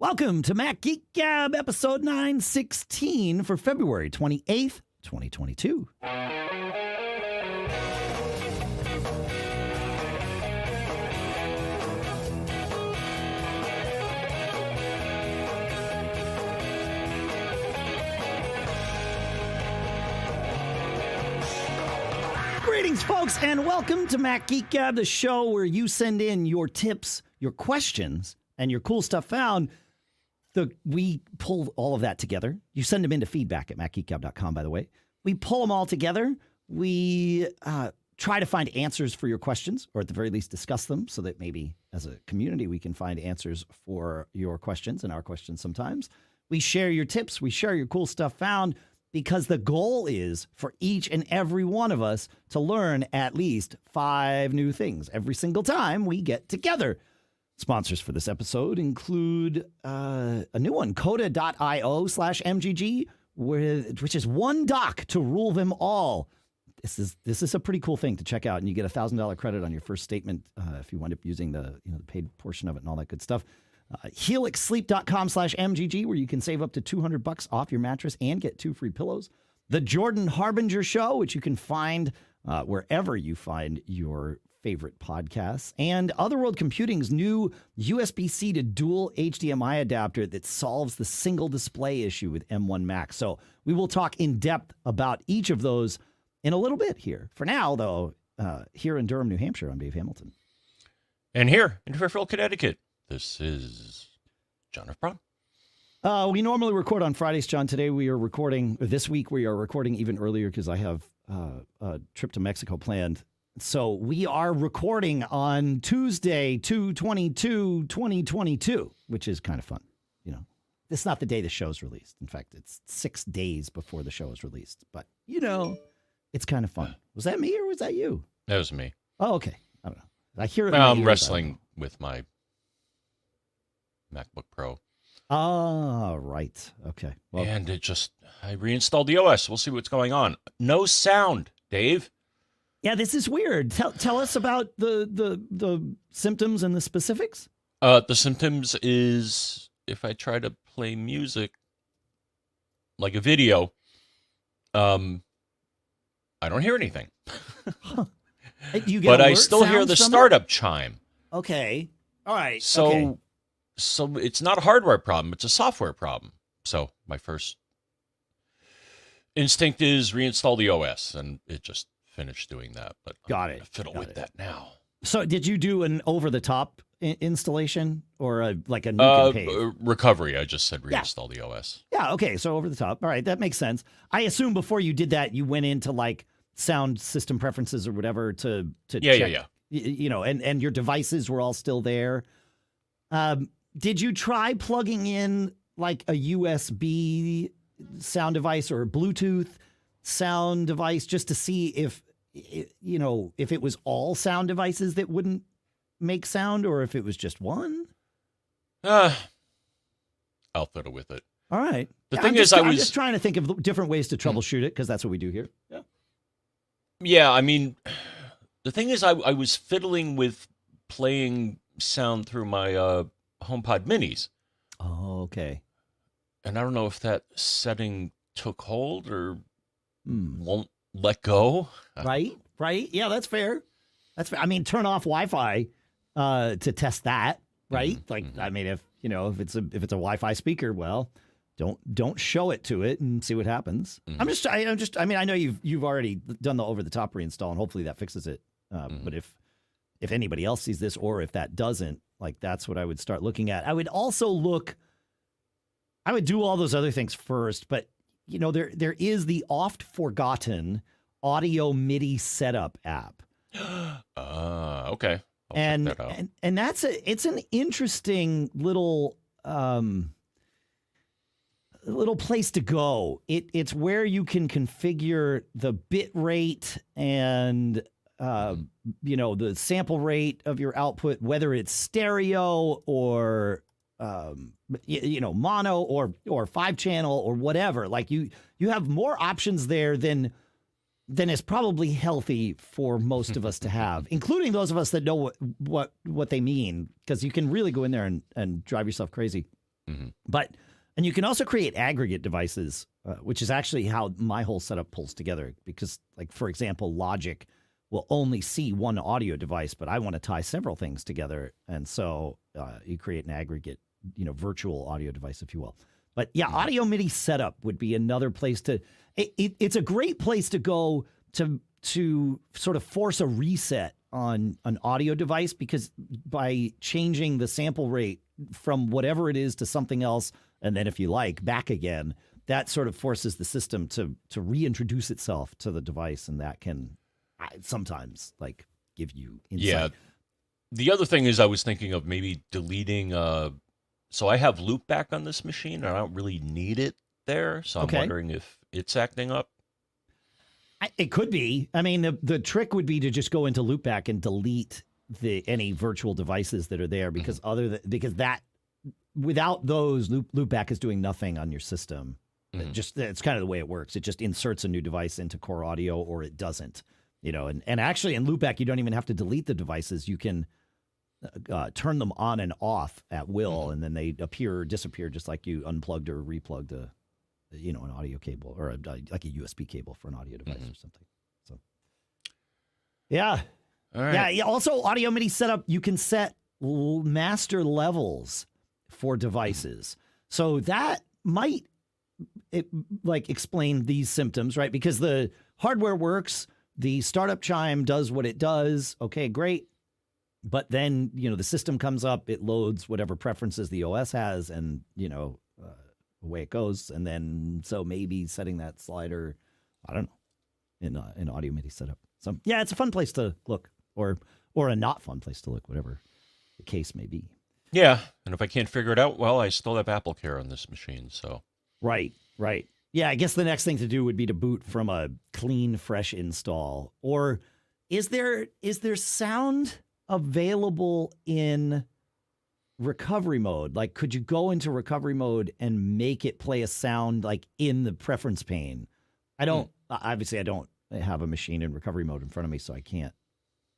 Welcome to Mac Geek Gab, episode 916 for February 28th, 2022. Greetings, folks, and welcome to Mac Geek Gab, the show where you send in your tips, your questions, and your cool stuff found. We pull all of that together. You send them into feedback at macgeekgab.com, by the way. We pull them all together. We try to find answers for your questions, or at the very least discuss them, so that maybe as a community we can find answers for your questions and our questions sometimes. We share your tips. We share your cool stuff found, because the goal is for each and every one of us to learn at least 5 new things every single time we get together. Sponsors for this episode include a new one, Coda.io/MGG, which is one dock to rule them all. This is a pretty cool thing to check out, and you get $1,000 credit on your first statement if you wind up using the paid portion of it and all that good stuff. HelixSleep.com/MGG, where you can save up to $200 off your mattress and get 2 free pillows. The Jordan Harbinger Show, which you can find wherever you find your favorite podcasts, and Otherworld Computing's new USB-C to Dual HDMI adapter that solves the single display issue with M1 Mac. So we will talk in depth about each of those in a little bit here. For now, though, here in Durham, New Hampshire, I'm Dave Hamilton. And here in Fairfield, Connecticut, this is John F. Brown. We normally record on Fridays, John. This week we are recording even earlier because I have a trip to Mexico planned. So we are recording on Tuesday, 2/22/2022, which is kind of fun. It's not the day the show's released. In fact, it's 6 days before the show is released. But, it's kind of fun. Was that me or was that you? That was me. Oh, okay. I don't know. I hear it. Well, I'm wrestling with my MacBook Pro. Oh, right. Okay. Well, and I reinstalled the OS. We'll see what's going on. No sound, Dave. Yeah, this is weird. Tell us about the symptoms and the specifics. The symptoms is if I try to play music, like a video, I don't hear anything. Huh. You get but I still hear the startup chime. Okay. All right. So it's not a hardware problem. It's a software problem. So my first instinct is reinstall the OS, and it just finished doing that. But Got I'm it. gonna fiddle with that now. So did you do an over-the-top installation or a nuke and pave? Recovery. I just said reinstall the OS. Yeah. Okay. So over the top. All right. That makes sense. I assume before you did that, you went into sound system preferences or whatever to check. Yeah. And your devices were all still there. Did you try plugging in a USB sound device or a Bluetooth sound device just to see if it was all sound devices that wouldn't make sound, or if it was just one? I'll fiddle with it. All right. I'm just trying to think of different ways to troubleshoot it, because that's what we do here. Yeah. Yeah, I mean, the thing is, I was fiddling with playing sound through my HomePod minis. Oh, okay. And I don't know if that setting took hold or won't let go. Right. Yeah, that's fair. I mean, turn off Wi-Fi to test that, right? I mean, if it's a Wi-Fi speaker, well, don't show it to it and see what happens. I mean, I know you've already done the over-the-top reinstall, and hopefully that fixes it. But if anybody else sees this, or if that doesn't, that's what I would start looking at. I would also I would do all those other things first, but there is the oft-forgotten audio MIDI setup app. Okay. I'll and check that out. and it's an interesting little place to go. It's where you can configure the bit rate and the sample rate of your output, whether it's stereo or mono or 5-channel or whatever. You have more options there than is probably healthy for most of us to have, including those of us that know what they mean, because you can really go in there and drive yourself crazy. And you can also create aggregate devices, which is actually how my whole setup pulls together. Because, like, for example, Logic will only see one audio device, but I want to tie several things together. And so you create an aggregate, virtual audio device, if you will. But yeah, Audio MIDI setup would be another place to, it's a great place to go to sort of force a reset on an audio device, because by changing the sample rate from whatever it is to something else, and then if you like, back again, that sort of forces the system to reintroduce itself to the device, and that can sometimes like give you insight. Yeah. The other thing is I was thinking of maybe deleting, so I have loopback on this machine, and I don't really need it there, so I'm wondering if it's acting up. It could be. I mean, the trick would be to just go into loopback and delete any virtual devices that are there, because without those, loopback is doing nothing on your system. It's kind of the way it works. It just inserts a new device into core audio, or it doesn't. And actually in loopback, you don't even have to delete the devices. You can turn them on and off at will, and then they appear or disappear just like you unplugged or replugged an audio cable, or like a USB cable for an audio device or something. So, yeah. All right. Yeah. Also, Audio MIDI setup, you can set master levels for devices. So that might explain these symptoms, right? Because the hardware works, the startup chime does what it does. Okay, great. But then, the system comes up, it loads whatever preferences the OS has, and, away it goes. And then, so maybe setting that slider, I don't know, in Audio MIDI setup. So yeah, it's a fun place to look, or a not fun place to look, whatever the case may be. Yeah. And if I can't figure it out, well, I still have AppleCare on this machine. So. Right. Yeah, I guess the next thing to do would be to boot from a clean, fresh install. Or is there sound available in recovery mode? Like, could you go into recovery mode and make it play a sound like in the preference pane? Obviously I don't have a machine in recovery mode in front of me, so I can't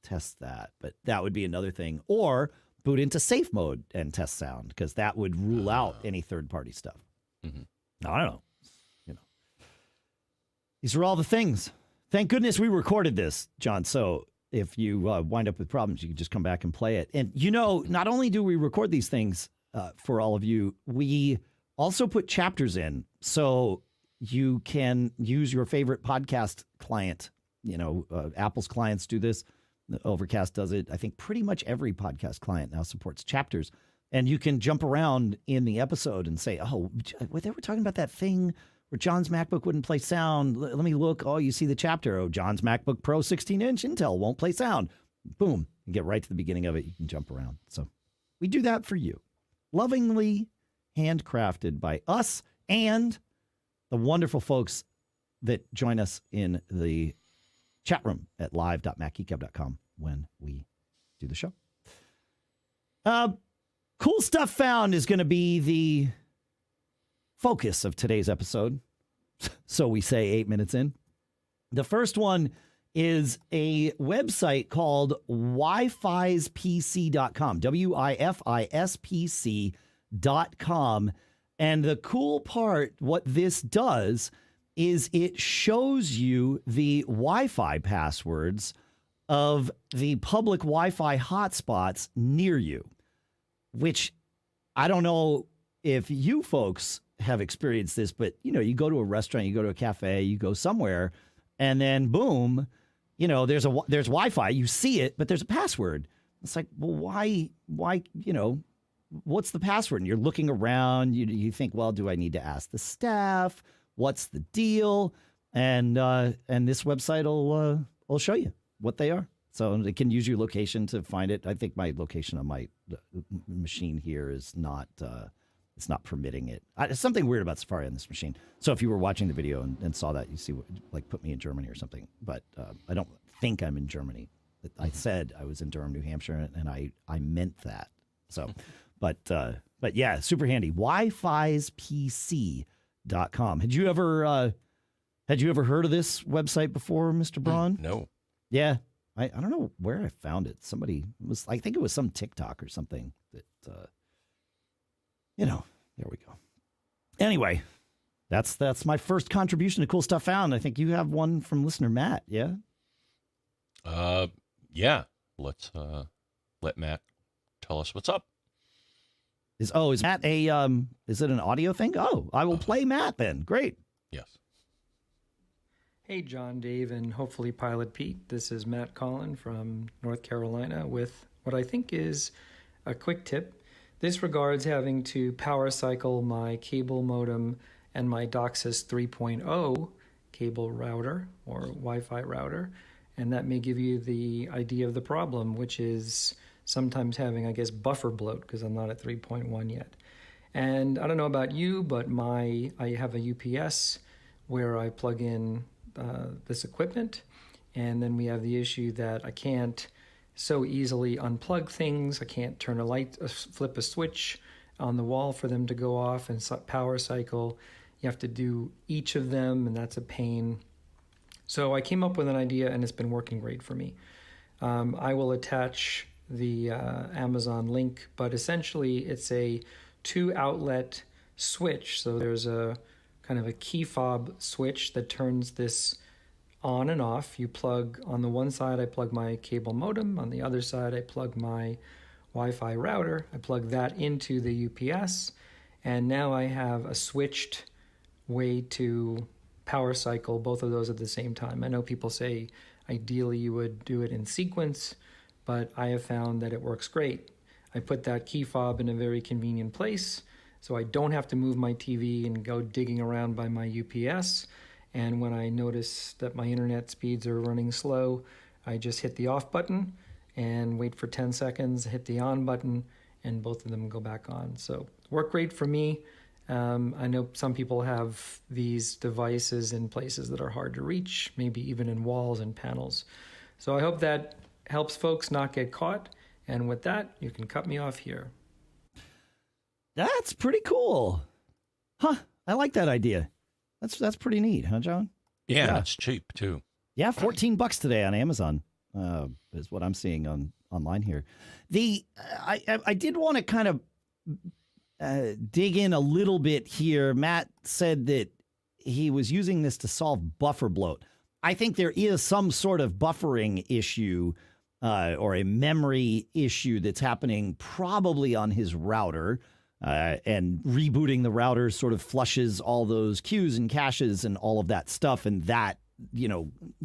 test that, but that would be another thing. Or boot into safe mode and test sound, because that would rule out any third-party stuff. I don't know. These are all the things. Thank goodness we recorded this, John, so if you wind up with problems, you can just come back and play it. And, not only do we record these things for all of you, we also put chapters in, so you can use your favorite podcast client. Apple's clients do this. Overcast does it. I think pretty much every podcast client now supports chapters. And you can jump around in the episode and say, oh, they were talking about that thing where John's MacBook wouldn't play sound. Let me look. Oh, you see the chapter. Oh, John's MacBook Pro 16-inch Intel won't play sound. Boom. You get right to the beginning of it. You can jump around. So we do that for you. Lovingly handcrafted by us and the wonderful folks that join us in the chat room at live.macgeekgab.com when we do the show. Cool stuff found is going to be the focus of today's episode. So we say 8 minutes in. The first one is a website called WiFisPC.com, WiFisPC.com. And the cool part, what this does is it shows you the Wi-Fi passwords of the public Wi-Fi hotspots near you, which I don't know if you folks have experienced this, but, you go to a restaurant, you go to a cafe, you go somewhere, and then boom, there's Wi-Fi, you see it, but there's a password. It's like, well, why, what's the password? And you're looking around, you think, well, do I need to ask the staff? What's the deal? And this website will show you what they are. So it can use your location to find it. I think my location on my machine here is not, it's not permitting it. It's something weird about Safari on this machine. So if you were watching the video and saw that, you see, put me in Germany or something. But I don't think I'm in Germany. I said I was in Durham, New Hampshire, and I meant that. So, but yeah, super handy. WiFisPC.com. Had you ever heard of this website before, Mr. Braun? No. Yeah. I don't know where I found it. Somebody I think it was some TikTok or something that, There we go. Anyway, that's my first contribution to Cool Stuff Found. I think you have one from listener Matt, yeah? Yeah. Let's let Matt tell us what's up. Is Matt is it an audio thing? Oh, I will play Matt then. Great. Yes. Hey, John, Dave, and hopefully Pilot Pete. This is Matt Collin from North Carolina with what I think is a quick tip. This regards having to power cycle my cable modem and my DOCSIS 3.0 cable router or Wi-Fi router, and that may give you the idea of the problem, which is sometimes having, I guess, buffer bloat because I'm not at 3.1 yet. And I don't know about you, but I have a UPS where I plug in this equipment, and then we have the issue that I can't so easily unplug things. I can't turn a light, flip a switch on the wall for them to go off and power cycle. You have to do each of them, and that's a pain. So I came up with an idea, and it's been working great for me. I will attach the Amazon link, but essentially it's a 2-outlet switch. So there's a kind of a key fob switch that turns this on and off. You plug on the one side, I plug my cable modem. On the other side, I plug my Wi-Fi router. I plug that into the UPS, and now I have a switched way to power cycle both of those at the same time. I know people say ideally you would do it in sequence, but I have found that it works great. I put that key fob in a very convenient place, so I don't have to move my TV and go digging around by my UPS. And when I notice that my internet speeds are running slow, I just hit the off button and wait for 10 seconds, hit the on button, and both of them go back on. So work great for me. I know some people have these devices in places that are hard to reach, maybe even in walls and panels. So I hope that helps folks not get caught. And with that, you can cut me off here. That's pretty cool. Huh. I like that idea. That's pretty neat, huh, John? Yeah, it's cheap too. Yeah, $14 today on Amazon is what I'm seeing online here. I did want to kind of dig in a little bit here. Matt said that he was using this to solve buffer bloat. I think there is some sort of buffering issue or a memory issue that's happening probably on his router. And rebooting the router sort of flushes all those queues and caches and all of that stuff. And that,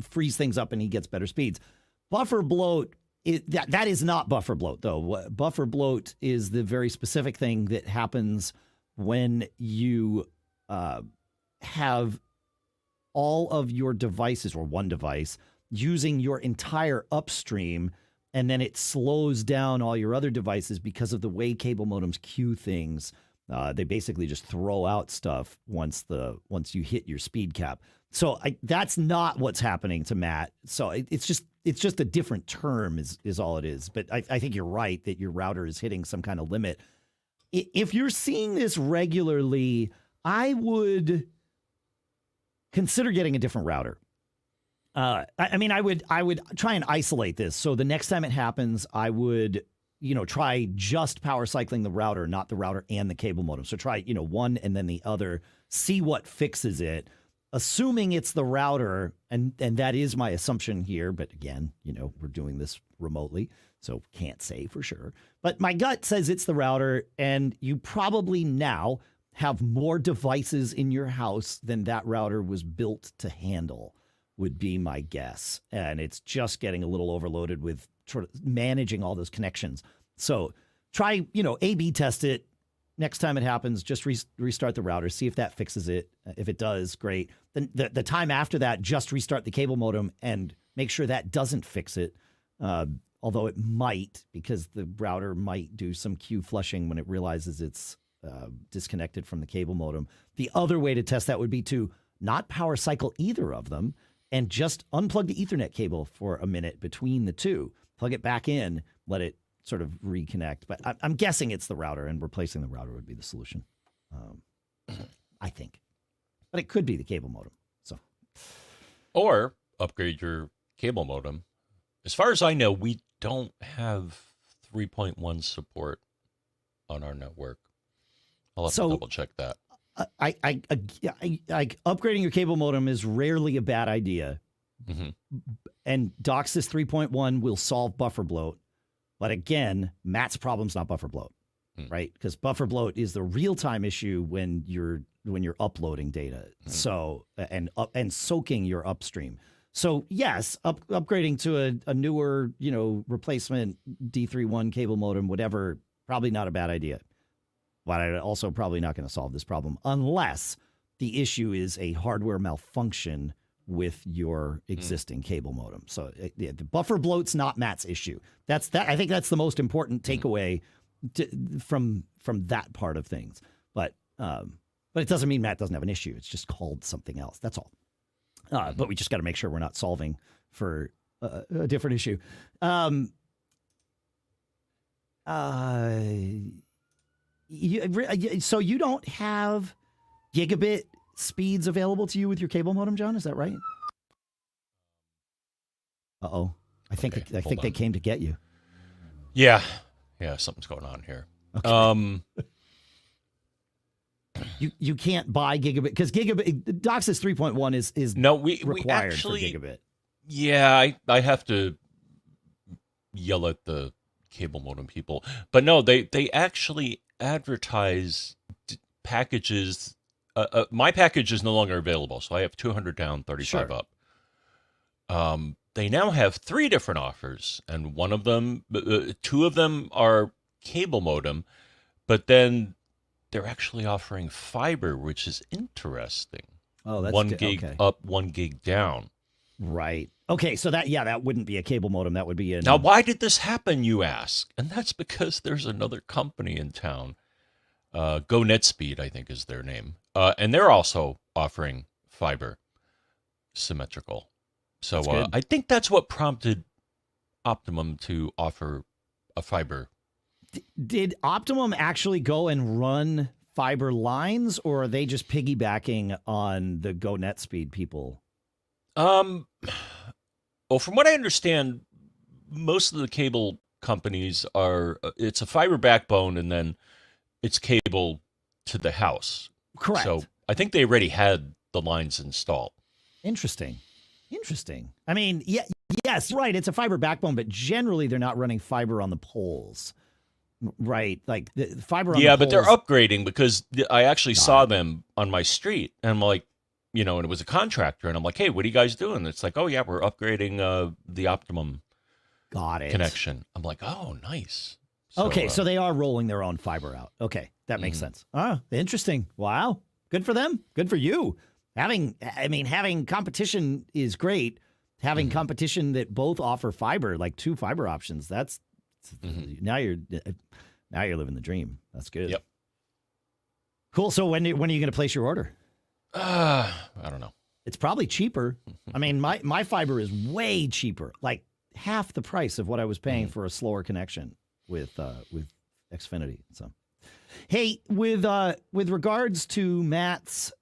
frees things up and he gets better speeds. Buffer bloat, that is not buffer bloat, though. Buffer bloat is the very specific thing that happens when you have all of your devices or one device using your entire upstream, and then it slows down all your other devices because of the way cable modems queue things. They basically just throw out stuff once you hit your speed cap. So that's not what's happening to Matt. So it's just a different term is all it is. But I think you're right that your router is hitting some kind of limit. If you're seeing this regularly, I would consider getting a different router. I would try and isolate this. So the next time it happens, I would, try just power cycling the router, not the router and the cable modem. So try, one and then the other, see what fixes it, assuming it's the router. And that is my assumption here. But again, we're doing this remotely, so can't say for sure. But my gut says it's the router, and you probably now have more devices in your house than that router was built to handle, would be my guess. And it's just getting a little overloaded with sort of managing all those connections. So try, A/B test it. Next time it happens, just restart the router, see if that fixes it. If it does, great. Then the time after that, just restart the cable modem and make sure that doesn't fix it. Although it might, because the router might do some queue flushing when it realizes it's disconnected from the cable modem. The other way to test that would be to not power cycle either of them, and just unplug the Ethernet cable for a minute between the two. Plug it back in, let it sort of reconnect. But I'm guessing it's the router, and replacing the router would be the solution, I think. But it could be the cable modem. So, or upgrade your cable modem. As far as I know, we don't have 3.1 support on our network. I'll have to double check that. Upgrading your cable modem is rarely a bad idea. Mm-hmm. And DOCSIS 3.1 will solve buffer bloat. But again, Matt's problem's not buffer bloat, right? Because buffer bloat is the real-time issue when you're uploading data. So and soaking your upstream. So yes, upgrading to a newer, replacement D31 cable modem, whatever, probably not a bad idea. But I'm also probably not going to solve this problem unless the issue is a hardware malfunction with your existing cable modem. So the buffer bloat's not Matt's issue. I think that's the most important takeaway from that part of things. But it doesn't mean Matt doesn't have an issue. It's just called something else. That's all. But we just got to make sure we're not solving for a different issue. So you don't have gigabit speeds available to you with your cable modem, John? Is that right? Uh-oh. I think they came to get you. Yeah, something's going on here. Okay. You can't buy gigabit because gigabit DOCSIS 3.1 is required for gigabit. Yeah, I have to yell at the cable modem people, but no, they actually advertise packages. My package is no longer available, so I have 200 down, 35 up. They now have 3 different offers, and one of them, 2 of them are cable modem, but then they're actually offering fiber, which is interesting. Oh, that's 1 gig up, 1 gig down. Right. Okay, so that wouldn't be a cable modem. That would be Now, why did this happen, you ask? And that's because there's another company in town, GoNetspeed, I think is their name, and they're also offering fiber symmetrical. So I think that's what prompted Optimum to offer a fiber. Did Optimum actually go and run fiber lines, or are they just piggybacking on the GoNetspeed people? Well, from what I understand, most of the cable companies it's a fiber backbone and then it's cable to the house. Correct. So I think they already had the lines installed. Interesting. I mean, yes, right. It's a fiber backbone, but generally they're not running fiber on the poles. Right, like the fiber on the poles. But they're upgrading because I actually saw them on my street, and I'm like, and it was a contractor, and I'm like, hey, what are you guys doing? It's like, oh yeah, we're upgrading the Optimum connection. I'm like, oh, nice. So they are rolling their own fiber out. Okay, that makes sense. Interesting. Wow, good for them. Good for you. Having competition is great. Having competition that both offer fiber, like 2 fiber options, that's now you're living the dream. That's good. Yep. Cool. So when are you going to place your order? I don't know. It's probably cheaper. I mean, my fiber is way cheaper, like half the price of what I was paying for a slower connection with Xfinity. So, hey, with regards to Matt's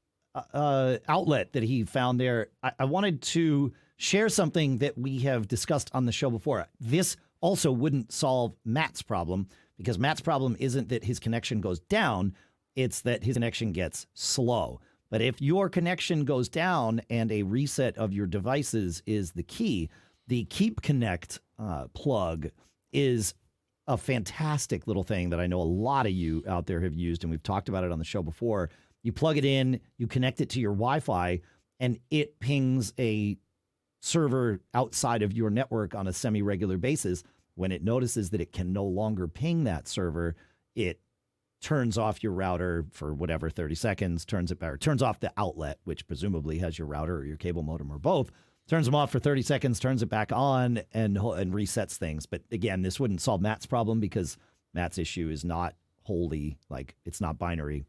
outlet that he found there, I wanted to share something that we have discussed on the show before. This also wouldn't solve Matt's problem, because Matt's problem isn't that his connection goes down, it's that his connection gets slow. But if your connection goes down and a reset of your devices is the key, the Keep Connect plug is a fantastic little thing that I know a lot of you out there have used, and we've talked about it on the show before. You plug it in, you connect it to your Wi-Fi, and it pings a server outside of your network on a semi-regular basis. When it notices that it can no longer ping that server, it turns off your router for whatever, 30 seconds, turns off the outlet, which presumably has your router or your cable modem or both, turns them off for 30 seconds, turns it back on, and resets things. But again, this wouldn't solve Matt's problem because Matt's issue is not wholly, like, it's not binary,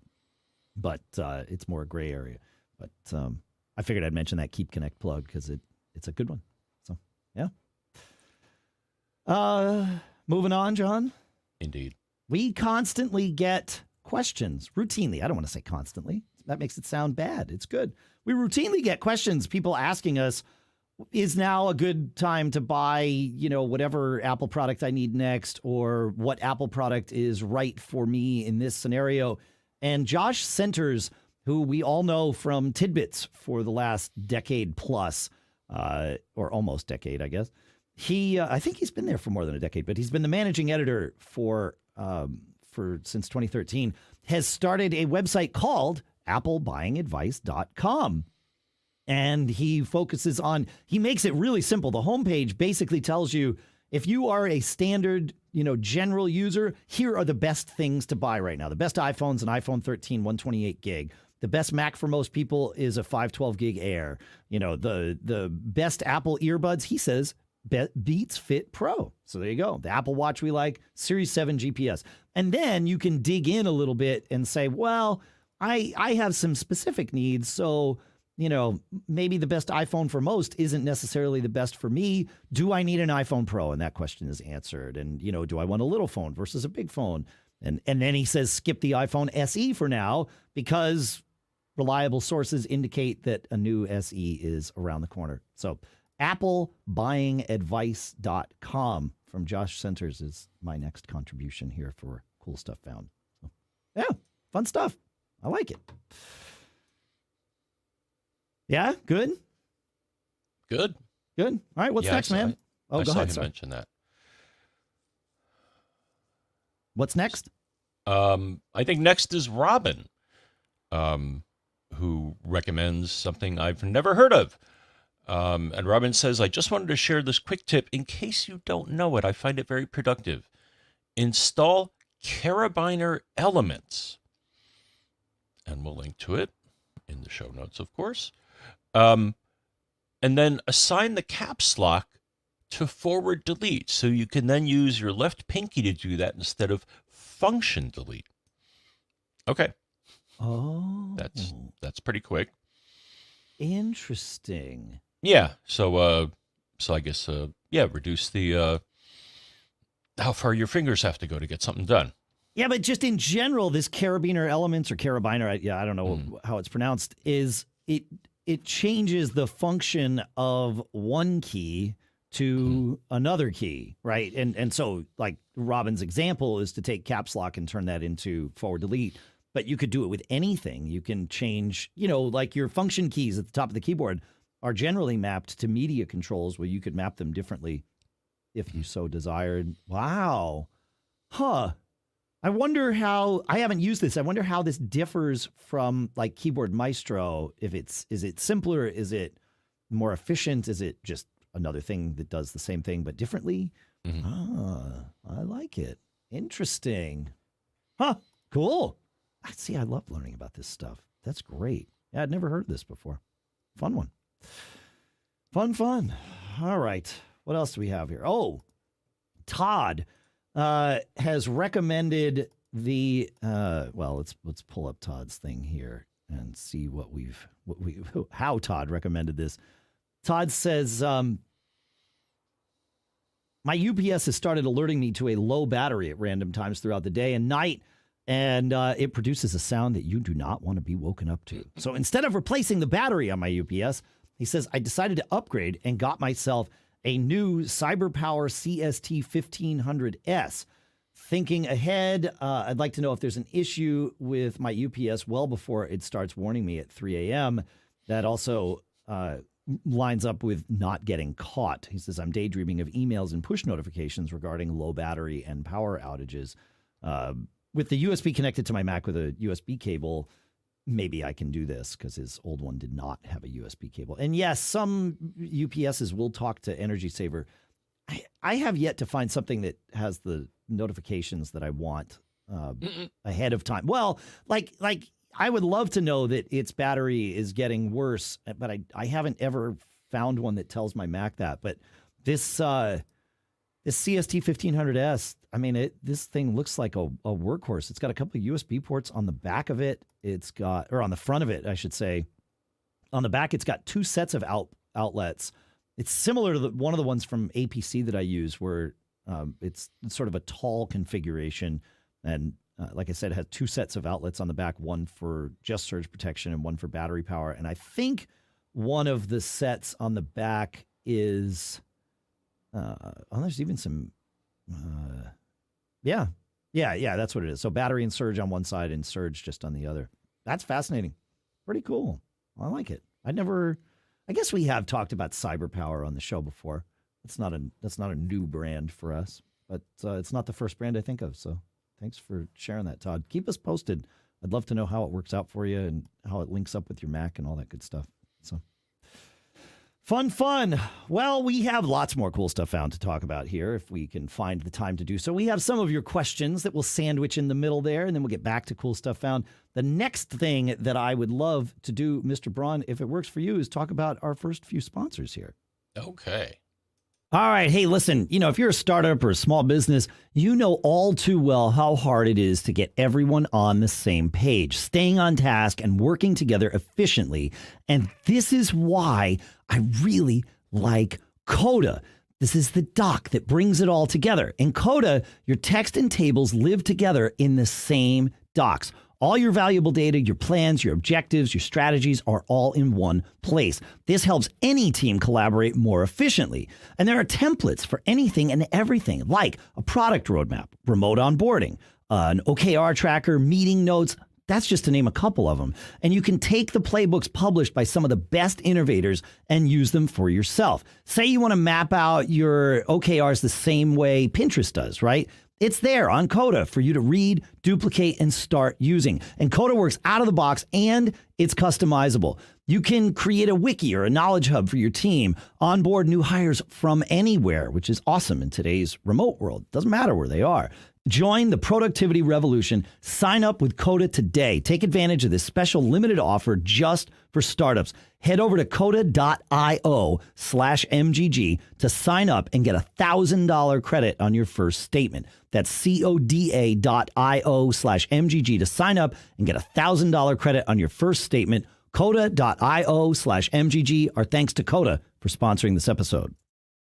but it's more a gray area. But I figured I'd mention that Keep Connect plug because it's a good one. So, yeah. Moving on, John. Indeed. We constantly get questions, routinely. I don't want to say constantly. That makes it sound bad. It's good. We routinely get questions, people asking us, is now a good time to buy, whatever Apple product I need next, or what Apple product is right for me in this scenario? And Josh Centers, who we all know from Tidbits for the last decade plus, or almost decade, I guess. I think he's been there for more than a decade, but he's been the managing editor for since 2013, has started a website called applebuyingadvice.com. And he focuses on, he makes it really simple. The homepage basically tells you, if you are a standard, general user, here are the best things to buy right now. The best iPhone's an iPhone 13, 128 gig. The best Mac for most people is a 512 gig Air. The best Apple earbuds, he says, Beats Fit Pro. So there you go. The Apple Watch we like, Series 7 GPS. And then you can dig in a little bit and say, well, I have some specific needs. So, maybe the best iPhone for most isn't necessarily the best for me. Do I need an iPhone Pro? And that question is answered. And, do I want a little phone versus a big phone? And then he says, skip the iPhone SE for now, because reliable sources indicate that a new SE is around the corner. So applebuyingadvice.com from Josh Centers is my next contribution here for cool stuff found. So, yeah, fun stuff. I like it. Yeah, good. Good. All right, what's next, man? Go ahead. Sorry. Mention that. What's next? I think next is Robin, who recommends something I've never heard of. And Robin says, I just wanted to share this quick tip in case you don't know it. I find it very productive. Install Karabiner elements. And we'll link to it in the show notes, of course. And then assign the caps lock to forward delete. So you can then use your left pinky to do that instead of function delete. Okay. Oh. That's pretty quick. Interesting. Yeah. So I guess, reduce the, how far your fingers have to go to get something done. Yeah, but just in general, this Karabiner elements or Karabiner, I don't know how it's pronounced, is it changes the function of one key to another key, right? And so like Robin's example is to take caps lock and turn that into forward delete, but you could do it with anything. You can change, like your function keys at the top of the keyboard are generally mapped to media controls where you could map them differently if you so desired. Wow. Huh. I wonder how, I haven't used this. I wonder how this differs from like Keyboard Maestro. Is it simpler? Is it more efficient? Is it just another thing that does the same thing but differently? I like it. Interesting. Huh. Cool. See, I love learning about this stuff. That's great. Yeah, I'd never heard of this before. Fun one. Fun. All right. What else do we have here? Oh, Todd has recommended the let's pull up Todd's thing here and see how Todd recommended this. Todd says my UPS has started alerting me to a low battery at random times throughout the day and night, and it produces a sound that you do not want to be woken up to. So instead of replacing the battery on my UPS, he says I decided to upgrade and got myself a new CyberPower CST1500S. Thinking ahead, I'd like to know if there's an issue with my UPS well before it starts warning me at 3 a.m. That also lines up with not getting caught. He says, I'm daydreaming of emails and push notifications regarding low battery and power outages. With the USB connected to my Mac with a USB cable, maybe I can do this because his old one did not have a USB cable. And yes, some UPSs will talk to Energy Saver. I have yet to find something that has the notifications that I want ahead of time. Well, like I would love to know that its battery is getting worse, but I haven't ever found one that tells my Mac that. But this CST1500S, I mean, this thing looks like a workhorse. It's got a couple of USB ports on the back of it. Or on the front of it, I should say. On the back, it's got two sets of outlets. It's similar to one of the ones from APC that I use, where it's sort of a tall configuration. And like I said, it has two sets of outlets on the back, one for just surge protection and one for battery power. And I think one of the sets on the back is... there's even some... Yeah, that's what it is. So battery and surge on one side and surge just on the other. That's fascinating. Pretty cool. I like it. I guess we have talked about CyberPower on the show before. That's not a new brand for us, but it's not the first brand I think of. So thanks for sharing that, Todd. Keep us posted. I'd love to know how it works out for you and how it links up with your Mac and all that good stuff. So fun. Well, we have lots more cool stuff found to talk about here if we can find the time to do so. We have some of your questions that we'll sandwich in the middle there, and then we'll get back to cool stuff found. The next thing that I would love to do, Mr. Braun, if it works for you, is talk about our first few sponsors here. Okay. All right. Hey, listen, if you're a startup or a small business, you know all too well how hard it is to get everyone on the same page, staying on task and working together efficiently. And this is why I really like Coda. This is the dock that brings it all together. In Coda, your text and tables live together in the same docs. All your valuable data, your plans, your objectives, your strategies are all in one place. This helps any team collaborate more efficiently. And there are templates for anything and everything, like a product roadmap, remote onboarding, an OKR tracker, meeting notes. That's just to name a couple of them. And you can take the playbooks published by some of the best innovators and use them for yourself. Say you want to map out your OKRs the same way Pinterest does, right? It's there on Coda for you to read, duplicate, and start using. And Coda works out of the box and it's customizable. You can create a wiki or a knowledge hub for your team, onboard new hires from anywhere, which is awesome in today's remote world. Doesn't matter where they are. Join the productivity revolution. Sign up with Coda today. Take advantage of this special limited offer just for startups. Head over to coda.io/MGG to sign up and get $1,000 credit on your first statement. That's coda.io/MGG to sign up and get $1,000 credit on your first statement. Coda.io/MGG. Our thanks to Coda for sponsoring this episode.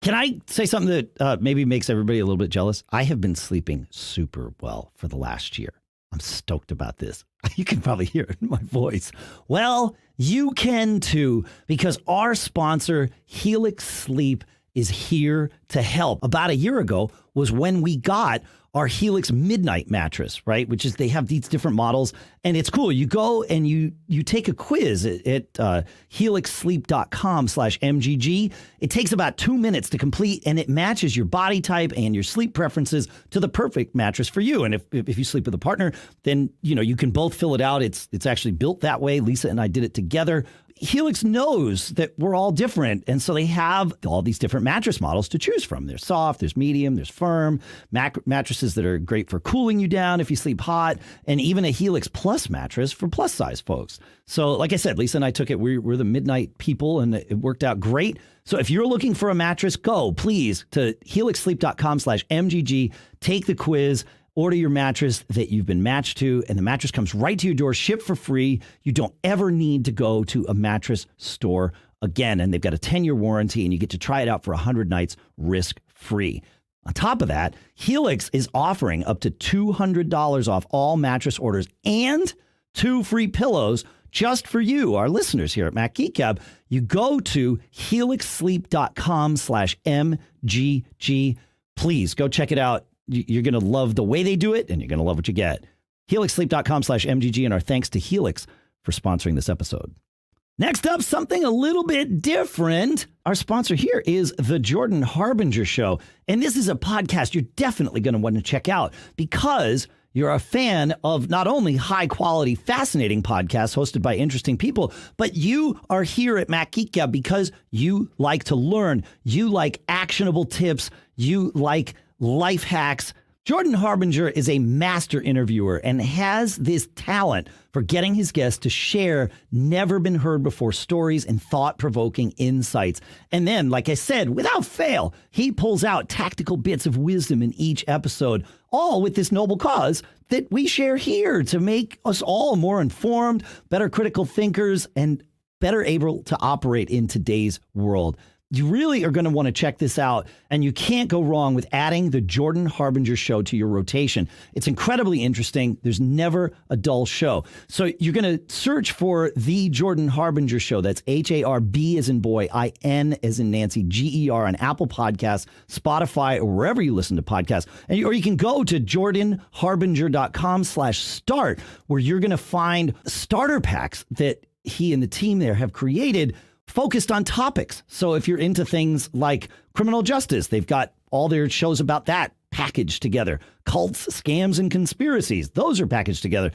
Can I say something that maybe makes everybody a little bit jealous? I have been sleeping super well for the last year. I'm stoked about this. You can probably hear it in my voice. Well, you can too, because our sponsor, Helix Sleep, is here to help. About a year ago was when we got our Helix Midnight mattress, right? Which is, they have these different models and it's cool. You go and you take a quiz at helixsleep.com/MGG. It takes about 2 minutes to complete and it matches your body type and your sleep preferences to the perfect mattress for you. And if you sleep with a partner, then, you can both fill it out. It's actually built that way. Lisa and I did it together. Helix knows that we're all different, and so they have all these different mattress models to choose from. There's soft, there's medium, there's firm, mattresses that are great for cooling you down if you sleep hot, and even a Helix Plus mattress for plus-size folks. So like I said, Lisa and I took it. We're the midnight people, and it worked out great. So if you're looking for a mattress, go, please, to helixsleep.com/MGG, take the quiz, order your mattress that you've been matched to, and the mattress comes right to your door, shipped for free. You don't ever need to go to a mattress store again. And they've got a 10-year warranty, and you get to try it out for 100 nights risk-free. On top of that, Helix is offering up to $200 off all mattress orders and 2 free pillows just for you, our listeners here at Mac Geek Gab. You go to helixsleep.com/MGG. Please go check it out. You're going to love the way they do it, and you're going to love what you get. helixsleep.com/MGG, and our thanks to Helix for sponsoring this episode. Next up, something a little bit different. Our sponsor here is the Jordan Harbinger Show, and this is a podcast you're definitely going to want to check out because you're a fan of not only high-quality, fascinating podcasts hosted by interesting people, but you are here at Mac Geek Gab because you like to learn. You like actionable tips. You like life hacks. Jordan Harbinger is a master interviewer and has this talent for getting his guests to share never been heard before stories and thought-provoking insights. And then, like I said, without fail, he pulls out tactical bits of wisdom in each episode, all with this noble cause that we share here to make us all more informed, better critical thinkers, and better able to operate in today's world. You really are going to want to check this out, and you can't go wrong with adding the Jordan Harbinger Show to your rotation. It's incredibly interesting. There's never a dull show. So you're going to search for the Jordan Harbinger Show. That's HARB as in boy, IN as in Nancy, GER on Apple Podcasts, Spotify, or wherever you listen to podcasts. Or you can go to jordanharbinger.com/start, where you're going to find starter packs that he and the team there have created focused on topics. So if you're into things like criminal justice, they've got all their shows about that packaged together. Cults, scams, and conspiracies, those are packaged together.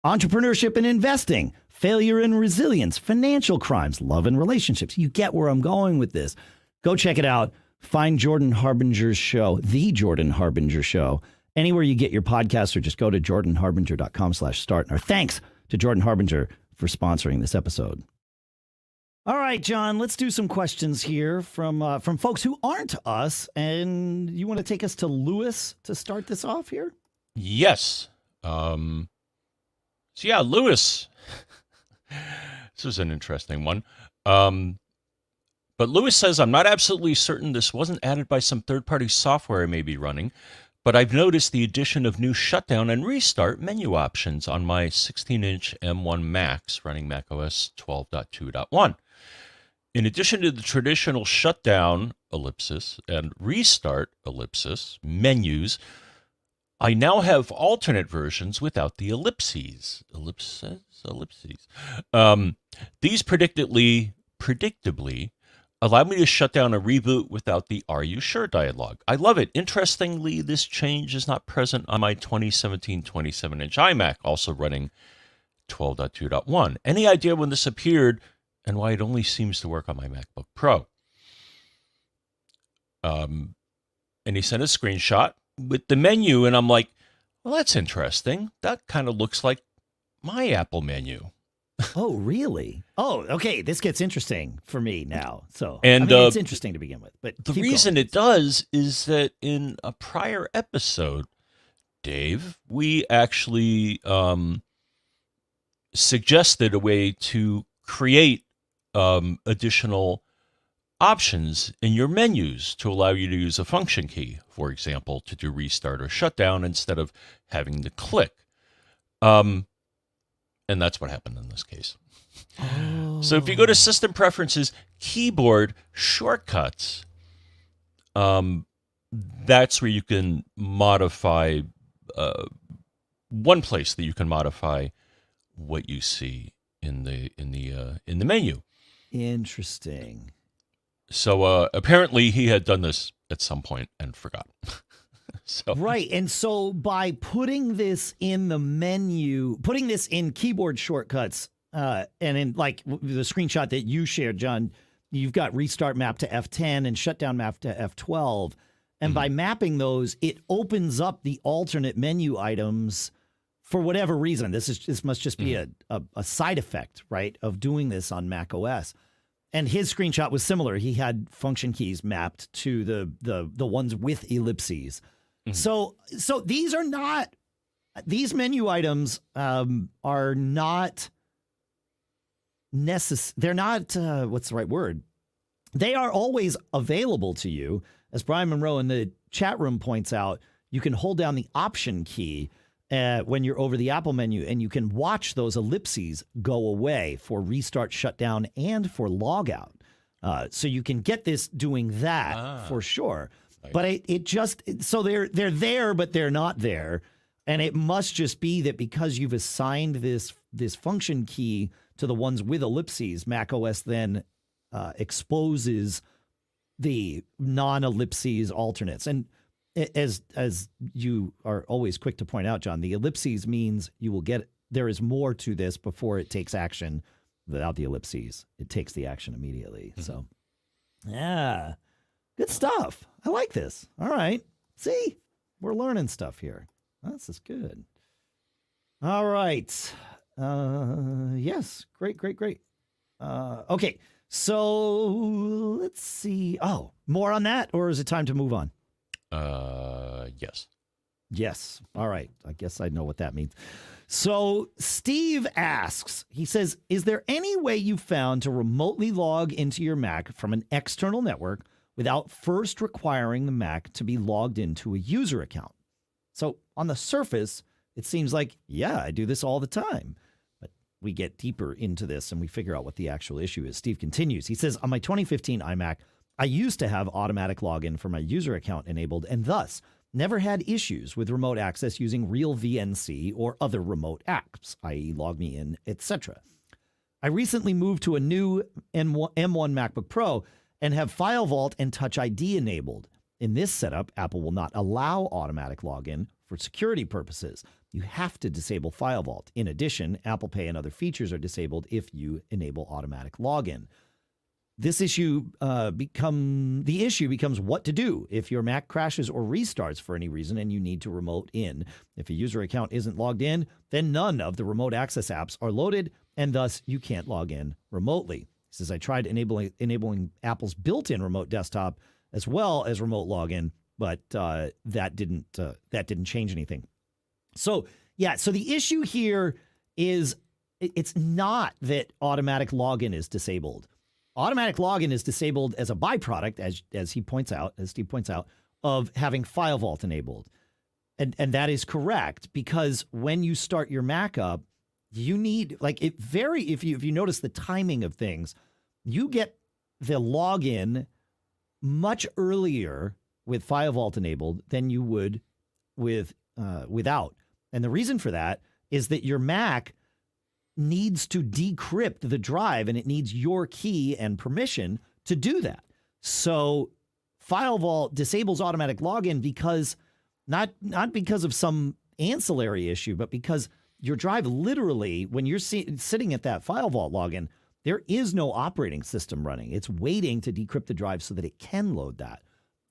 Entrepreneurship and investing, failure and resilience, financial crimes, love and relationships. You get where I'm going with this. Go check it out. Find Jordan Harbinger's show, The Jordan Harbinger Show, anywhere you get your podcasts, or just go to jordanharbinger.com/start. Our thanks to Jordan Harbinger for sponsoring this episode. All right, John, let's do some questions here from folks who aren't us. And you want to take us to Lewis to start this off here? Yes. So yeah, Lewis. This is an interesting one. But Lewis says, I'm not absolutely certain this wasn't added by some third-party software I may be running, but I've noticed the addition of new shutdown and restart menu options on my 16-inch M1 Max running macOS 12.2.1. In addition to the traditional shutdown, ellipsis, and restart, ellipsis, menus, I now have alternate versions without the ellipses. Ellipses? These predictably allow me to shut down a reboot without the "Are you sure?" dialogue. I love it. Interestingly, this change is not present on my 2017 27-inch iMac, also running 12.2.1. Any idea when this appeared and why it only seems to work on my MacBook Pro? And he sent a screenshot with the menu, and I'm like, well, that's interesting. That kind of looks like my Apple menu. Oh, really? Oh, okay. This gets interesting for me now. So, and it's interesting to begin with. But the reason it does is that in a prior episode, Dave, we actually suggested a way to create additional options in your menus to allow you to use a function key, for example, to do restart or shutdown instead of having to click. And that's what happened in this case. Oh. So if you go to System Preferences, Keyboard Shortcuts, that's where you can modify, one place that you can modify what you see in the menu. Interesting. So apparently he had done this at some point and forgot. So. Right. And so by putting this in the menu, putting this in keyboard shortcuts, and in like the screenshot that you shared, John, you've got restart map to F10 and shutdown map to F12. And by mapping those, it opens up the alternate menu items for whatever reason. This must just be a side effect, right, of doing this on Mac OS. And his screenshot was similar. He had function keys mapped to the ones with ellipses. So these menu items are not necessary. They're not, what's the right word? They are always available to you. As Brian Monroe in the chat room points out, you can hold down the Option key when you're over the Apple menu, and you can watch those ellipses go away for restart, shutdown, and for logout. So you can get this doing that for sure. Nice. But it just, so they're there, but they're not there. And it must just be that because you've assigned this function key to the ones with ellipses, macOS then exposes the non-ellipses alternates. And as you are always quick to point out, John, the ellipses means there is more to this before it takes action. Without the ellipses, it takes the action immediately. So, yeah, good stuff. I like this. All right. See, we're learning stuff here. This is good. All right. Yes. Great. Okay. So let's see. Oh, more on that, or is it time to move on? Yes. Yes. All right. I guess I know what that means. So Steve asks, he says, is there any way you found to remotely log into your Mac from an external network without first requiring the Mac to be logged into a user account? So on the surface, it seems like, yeah, I do this all the time. But we get deeper into this and we figure out what the actual issue is. Steve continues. He says, on my 2015 iMac, I used to have automatic login for my user account enabled and thus never had issues with remote access using real VNC or other remote apps, i.e. log me in, etc. I recently moved to a new M1 MacBook Pro and have FileVault and Touch ID enabled. In this setup, Apple will not allow automatic login for security purposes. You have to disable FileVault. In addition, Apple Pay and other features are disabled if you enable automatic login. This issue becomes what to do if your Mac crashes or restarts for any reason and you need to remote in. If a user account isn't logged in, then none of the remote access apps are loaded, and thus you can't log in remotely. He says, I tried enabling Apple's built-in remote desktop as well as remote login, but that didn't change anything. So yeah, so the issue here is it's not that automatic login is disabled. Automatic login is disabled as a byproduct, as Steve points out, of having FileVault enabled. And that is correct, because when you start your Mac up, you need, like, if you notice the timing of things, you get the login much earlier with FileVault enabled than you would without. And the reason for that is that your Mac needs to decrypt the drive, and it needs your key and permission to do that. So FileVault disables automatic login because not because of some ancillary issue, but because your drive literally, when you're sitting at that FileVault login, there is no operating system running. It's waiting to decrypt the drive so that it can load that.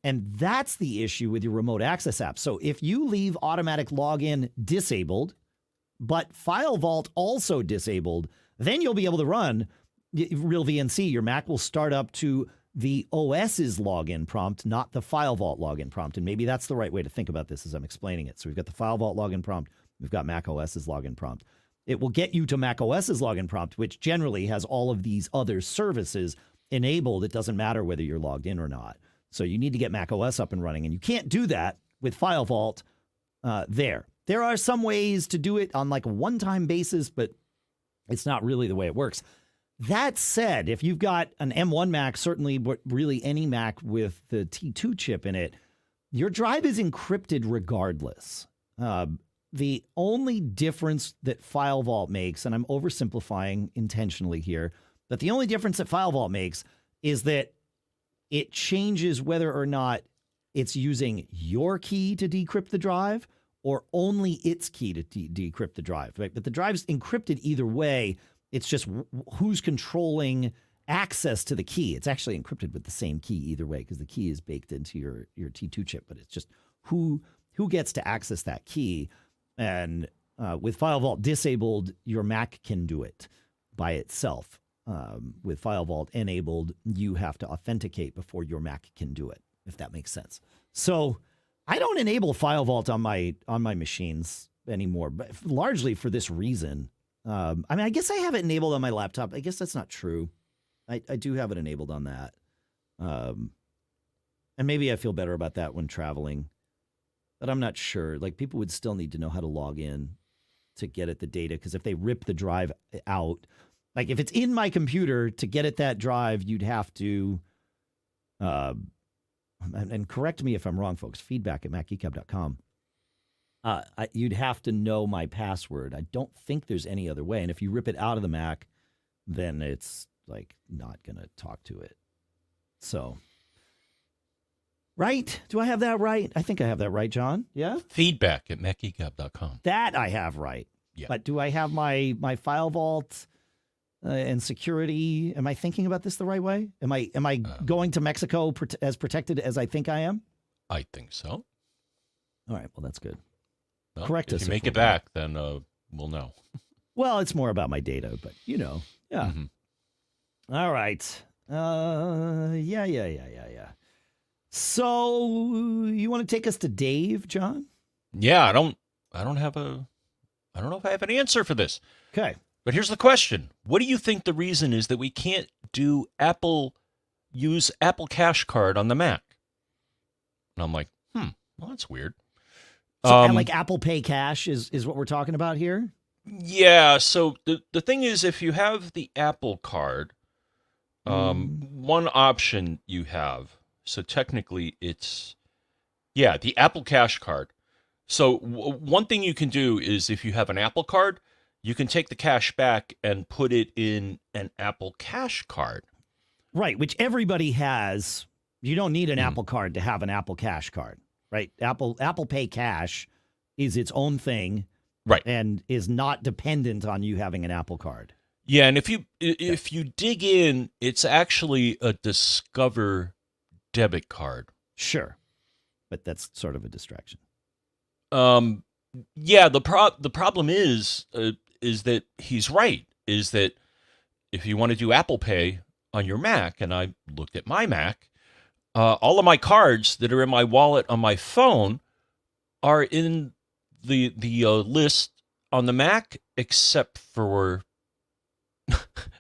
And that's the issue with your remote access app. So if you leave automatic login disabled, but FileVault also disabled, then you'll be able to run real VNC. Your Mac will start up to the OS's login prompt, not the FileVault login prompt. And maybe that's the right way to think about this as I'm explaining it. So we've got the FileVault login prompt. We've got Mac OS's login prompt. It will get you to Mac OS's login prompt, which generally has all of these other services enabled. It doesn't matter whether you're logged in or not. So you need to get Mac OS up and running. And you can't do that with FileVault there. There are some ways to do it on like a one-time basis, but it's not really the way it works. That said, if you've got an M1 Mac, certainly, but really any Mac with the T2 chip in it, your drive is encrypted regardless. The only difference that FileVault makes, and I'm oversimplifying intentionally here, but the only difference that FileVault makes is that it changes whether or not it's using your key to decrypt the drive or only its key to decrypt the drive, right? But the drive's encrypted either way. It's just who's controlling access to the key. It's actually encrypted with the same key either way because the key is baked into your T2 chip, but it's just who gets to access that key. And with FileVault disabled, your Mac can do it by itself. With FileVault enabled, you have to authenticate before your Mac can do it, if that makes sense. So I don't enable FileVault on my machines anymore, but largely for this reason. I mean, I guess I have it enabled on my laptop. I guess that's not true. I do have it enabled on that. And maybe I feel better about that when traveling, but I'm not sure. Like, people would still need to know how to log in to get at the data, because if they rip the drive out, like if it's in my computer, to get at that drive, you'd have to, and correct me if I'm wrong, folks, feedback@macgeekgab.com. You'd have to know my password. I don't think there's any other way. And if you rip it out of the Mac, then it's like not going to talk to it. So, right? Do I have that right? I think I have that right, John. Yeah? Feedback@macgeekgab.com. That I have right. Yeah. But do I have my FileVault and security? Am I thinking about this the right way? Am I going to Mexico as protected as I think I am? I think so. All right. Well, that's good. Well, Correct us if you make it back, then we'll know. Well, it's more about my data, but you know, yeah. Mm-hmm. All right. Yeah. So you want to take us to Dave, John? Yeah, I don't know if I have an answer for this. Okay. But here's the question. What do you think the reason is that we can't use Apple Cash Card on the Mac? And I'm like, well, that's weird. So like Apple Pay Cash is what we're talking about here? Yeah, so the thing is, if you have the Apple Card, one option you have, so technically it's, the Apple Cash Card. So one thing you can do is if you have an Apple Card, you can take the cash back and put it in an Apple Cash Card. Right, which everybody has. You don't need an Apple Card to have an Apple Cash Card, right? Apple Pay Cash is its own thing, right, and is not dependent on you having an Apple Card. Yeah, and if you dig in, it's actually a Discover debit card. Sure, but that's sort of a distraction. Yeah, the problem is that he's right. Is that if you want to do Apple Pay on your Mac, and I looked at my Mac, all of my cards that are in my wallet on my phone are in the list on the Mac, except for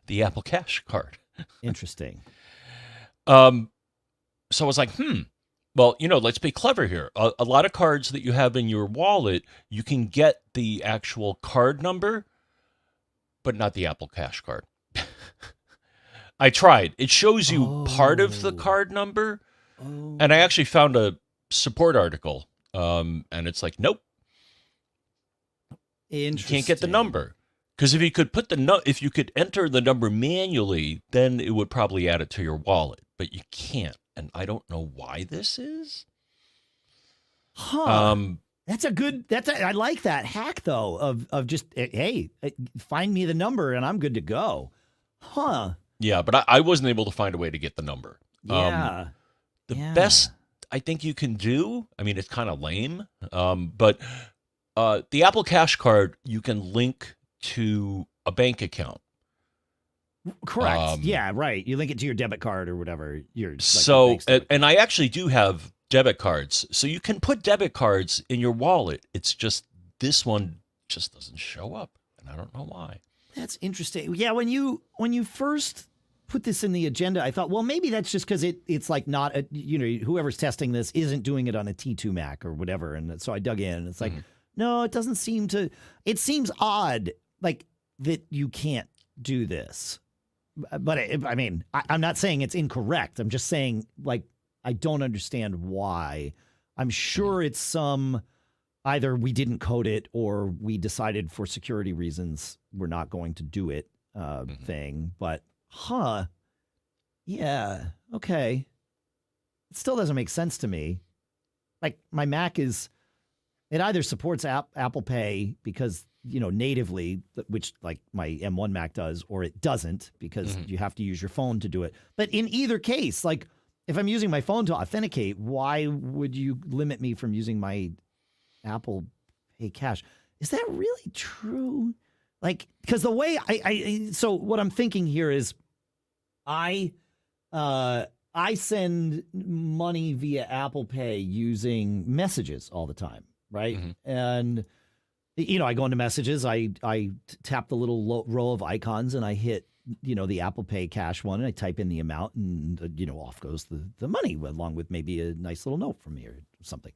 the Apple Cash Card. Interesting. So I was like, well, let's be clever here. A lot of cards that you have in your wallet, you can get the actual card number, but not the Apple Cash Card. I tried. It shows you part of the card number, and I actually found a support article, and it's like, nope. You can't get the number. Because if you could if you could enter the number manually, then it would probably add it to your wallet, but you can't. And I don't know why this is. Huh. I like that hack though of just, hey, find me the number and I'm good to go. Huh. Yeah, but I wasn't able to find a way to get the number. Yeah. The best I think you can do, I mean, it's kind of lame, but the Apple Cash Card, you can link to a bank account. Correct. Yeah, right. You link it to your debit card or whatever. And I actually do have debit cards. So you can put debit cards in your wallet. It's just this one just doesn't show up. And I don't know why. That's interesting. Yeah, when you first put this in the agenda, I thought, well, maybe that's just because it's like not, whoever's testing this isn't doing it on a T2 Mac or whatever. And so I dug in and it's like, no, it doesn't seem to, it seems odd, like that you can't do this. But I mean, I'm not saying it's incorrect. I'm just saying, like, I don't understand why. I'm sure it's some, either we didn't code it or we decided for security reasons we're not going to do it thing. But, yeah, okay. It still doesn't make sense to me. Like, my Mac it either supports Apple Pay because, natively, which like my M1 Mac does, or it doesn't because you have to use your phone to do it. But in either case, like if I'm using my phone to authenticate, why would you limit me from using my Apple Pay Cash? Is that really true? Like, because the way so what I'm thinking here is I send money via Apple Pay using messages all the time, right? And I go into messages, I tap the little row of icons and I hit, the Apple Pay Cash one and I type in the amount and, off goes the money along with maybe a nice little note from me or something.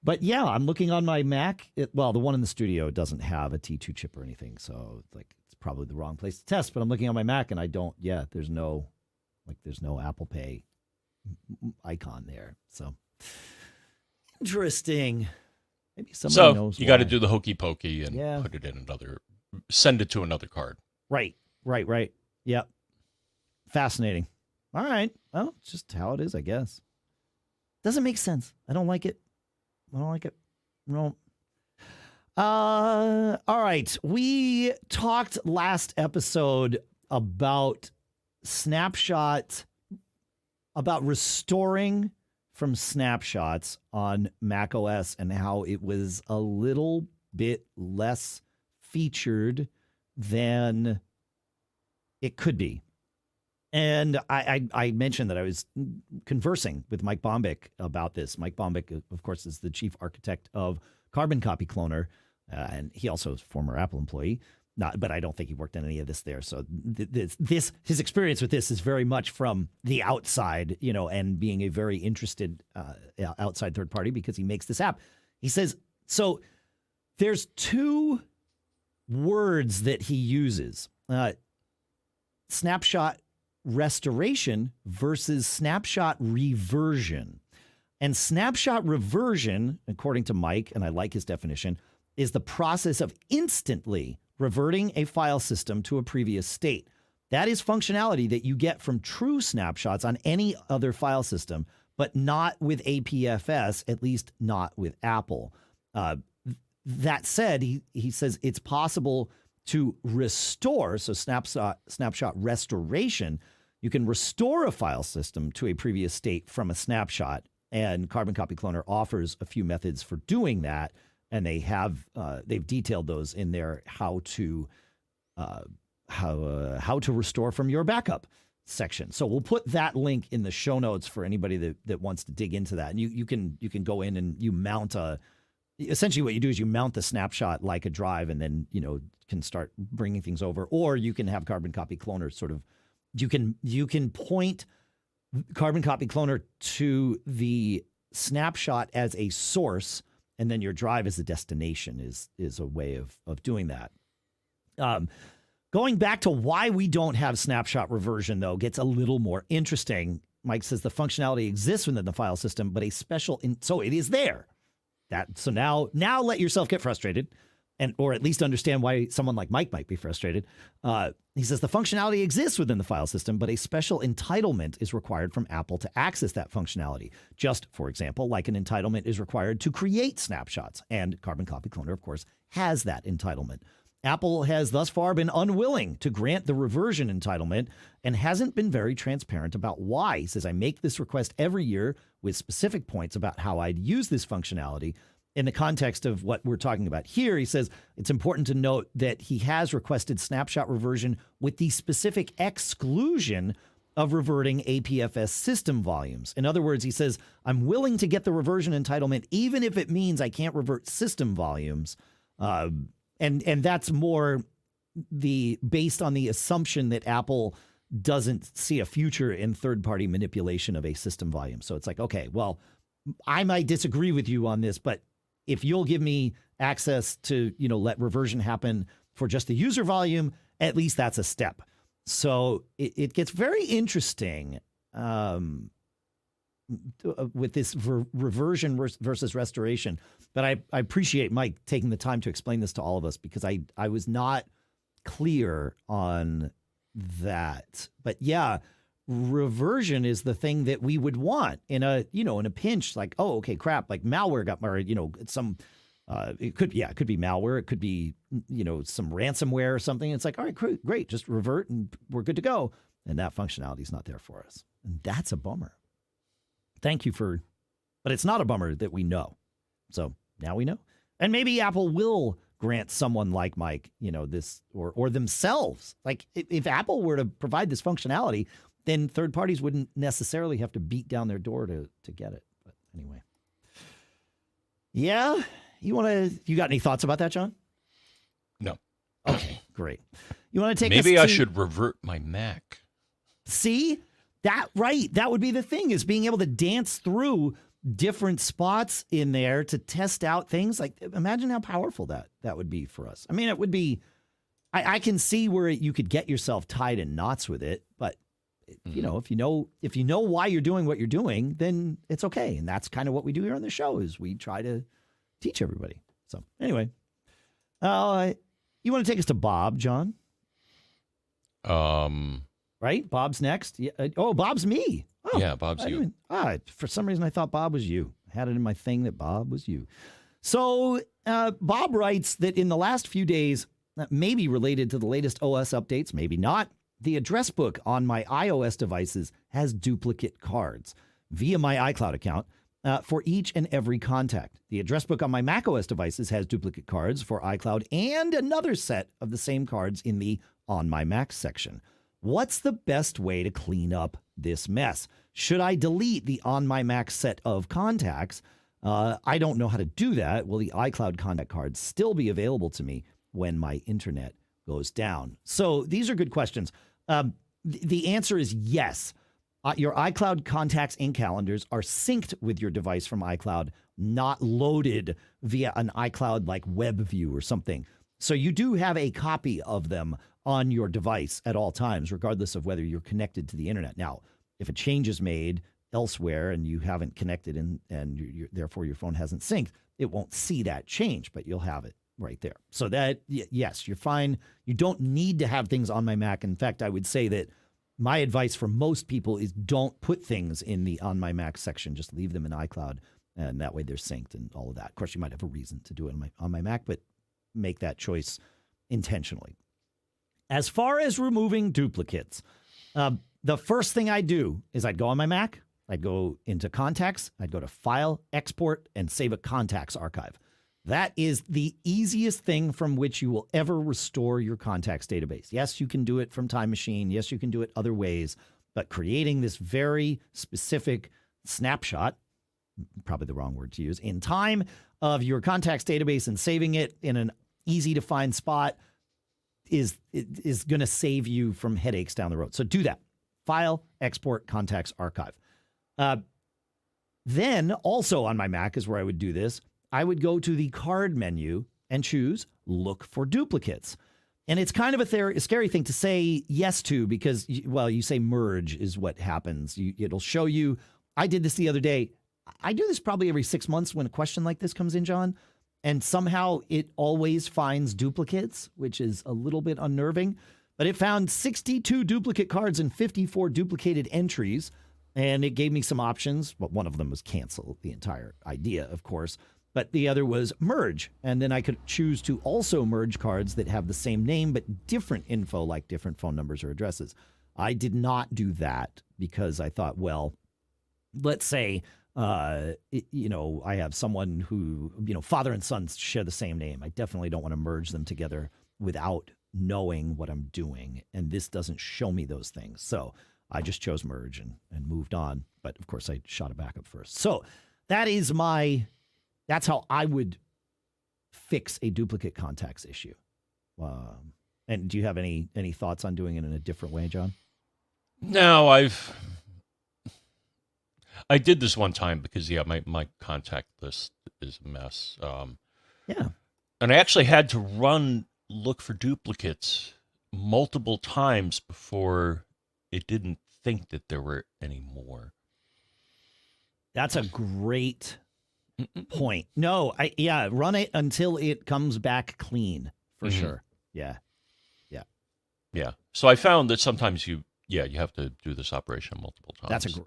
But yeah, I'm looking on my Mac. The one in the studio doesn't have a T2 chip or anything. So like, it's probably the wrong place to test, but I'm looking on my Mac and there's no Apple Pay icon there. So interesting. Maybe somebody knows. You got to do the hokey pokey and put it in send it to another card. Right. Yep. Fascinating. All right. Well, it's just how it is, I guess. Doesn't make sense. I don't like it. No. All right. We talked last episode about Snapshot, about restoring from snapshots on macOS and how it was a little bit less featured than it could be. And I mentioned that I was conversing with Mike Bombich about this. Mike Bombich, of course, is the chief architect of Carbon Copy Cloner, and he also is a former Apple employee. But I don't think he worked on any of this there. So his experience with this is very much from the outside, and being a very interested outside third party because he makes this app. He says, so there's two words that he uses, snapshot restoration versus snapshot reversion. And snapshot reversion, according to Mike, and I like his definition, is the process of instantly reverting a file system to a previous state. That is functionality that you get from true snapshots on any other file system, but not with APFS, at least not with Apple. That said, he says it's possible to restore, so snapshot restoration, you can restore a file system to a previous state from a snapshot, and Carbon Copy Cloner offers a few methods for doing that. And they've detailed those in their how to restore from your backup section. So we'll put that link in the show notes for anybody that wants to dig into that. And you can go in and you mount essentially what you do is you mount the snapshot like a drive, and then can start bringing things over. Or you can have Carbon Copy Cloner sort of you can point Carbon Copy Cloner to the snapshot as a source. And then your drive as a destination is a way of doing that. Going back to why we don't have snapshot reversion, though, gets a little more interesting. Mike says the functionality exists within the file system, but so it is there. So now let yourself get frustrated, or at least understand why someone like Mike might be frustrated. He says the functionality exists within the file system, but a special entitlement is required from Apple to access that functionality. Just, for example, like an entitlement is required to create snapshots. And Carbon Copy Cloner, of course, has that entitlement. Apple has thus far been unwilling to grant the reversion entitlement and hasn't been very transparent about why. He says, I make this request every year with specific points about how I'd use this functionality. In the context of what we're talking about here, he says it's important to note that he has requested snapshot reversion with the specific exclusion of reverting APFS system volumes. In other words, he says, I'm willing to get the reversion entitlement even if it means I can't revert system volumes. And that's more based on the assumption that Apple doesn't see a future in third-party manipulation of a system volume. So it's like, okay, well, I might disagree with you on this, but if you'll give me access to, let reversion happen for just the user volume, at least that's a step. So it gets very interesting with this reversion versus restoration. But I appreciate Mike taking the time to explain this to all of us, because I was not clear on that. But yeah, reversion is the thing that we would want in a pinch, like, oh, okay, crap, like malware got, or, it could be malware. It could be, some ransomware or something. It's like, all right, great, just revert and we're good to go. And that functionality is not there for us. And that's a bummer. Thank you but it's not a bummer that we know. So now we know. And maybe Apple will grant someone like Mike, this, or themselves. Like if Apple were to provide this functionality, then third parties wouldn't necessarily have to beat down their door to get it. But anyway. Yeah. You got any thoughts about that, John? No. Okay, great. You want to take Maybe I should revert my Mac. See? That would be the thing, is being able to dance through different spots in there to test out things. Like, imagine how powerful that would be for us. I mean, it would be, I can see where you could get yourself tied in knots with it, but if you know why you're doing what you're doing, then it's okay. And that's kind of what we do here on the show, is we try to teach everybody. So anyway, you want to take us to Bob, John? Right? Bob's next. Yeah. Oh, Bob's me. Oh, yeah, Bob's you. For some reason, I thought Bob was you. I had it in my thing that Bob was you. So Bob writes that in the last few days, maybe related to the latest OS updates, maybe not, the address book on my iOS devices has duplicate cards via my iCloud account for each and every contact. The address book on my macOS devices has duplicate cards for iCloud and another set of the same cards in the On My Mac section. What's the best way to clean up this mess? Should I delete the On My Mac set of contacts I don't know how to do that. Will the iCloud contact cards still be available to me when my internet goes down? So these are good questions. The answer is yes. Your iCloud contacts and calendars are synced with your device from iCloud, not loaded via an iCloud like web view or something. So you do have a copy of them on your device at all times, regardless of whether you're connected to the internet. Now, if a change is made elsewhere and you haven't connected and therefore your phone hasn't synced, it won't see that change, but you'll have it right there. So that, yes, you're fine. You don't need to have things on my Mac. In fact, I would say that my advice for most people is don't put things in the on my Mac section. Just leave them in iCloud, and that way they're synced and all of that. Of course, you might have a reason to do it on my Mac, but make that choice intentionally. As far as removing duplicates, the first thing I do is I'd go on my Mac, I'd go into Contacts, I'd go to File, Export, and Save a Contacts archive. That is the easiest thing from which you will ever restore your contacts database. Yes, you can do it from Time Machine. Yes, you can do it other ways. But creating this very specific snapshot, probably the wrong word to use, in time of your contacts database and saving it in an easy-to-find spot is going to save you from headaches down the road. So do that. File, Export, Contacts, Archive. Then, also on my Mac is where I would do this. I would go to the card menu and choose Look for Duplicates. And it's kind of a scary thing to say yes to because, well, you say merge is what happens. It'll show you. I did this the other day. I do this probably every 6 months when a question like this comes in, John. And somehow it always finds duplicates, which is a little bit unnerving. But it found 62 duplicate cards and 54 duplicated entries. And it gave me some options. Well, one of them was cancel the entire idea, of course. But the other was merge. And then I could choose to also merge cards that have the same name, but different info, like different phone numbers or addresses. I did not do that because I thought, well, let's say, I have someone who, father and son share the same name. I definitely don't want to merge them together without knowing what I'm doing. And this doesn't show me those things. So I just chose merge and moved on. But of course, I shot a backup first. So that's how I would fix a duplicate contacts issue. And do you have any thoughts on doing it in a different way, John? No, I did this one time because, my contact list is a mess. Yeah. And I actually had to look for duplicates multiple times before it didn't think that there were any more. That's a great point. No, run it until it comes back clean for sure. Yeah. So I found that sometimes you have to do this operation multiple times. That's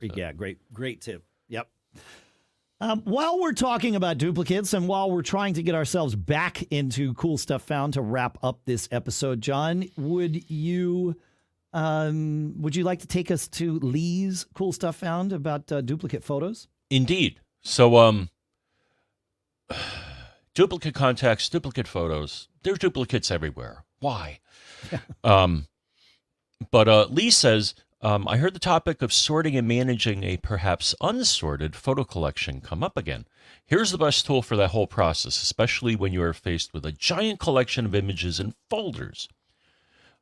great tip. Yep. While we're talking about duplicates and while we're trying to get ourselves back into cool stuff found to wrap up this episode, John, would you like to take us to Lee's cool stuff found about duplicate photos? Indeed. So, duplicate contacts, duplicate photos, there's duplicates everywhere. Why? But Lee says, I heard the topic of sorting and managing a perhaps unsorted photo collection come up again. Here's the best tool for that whole process, especially when you are faced with a giant collection of images and folders.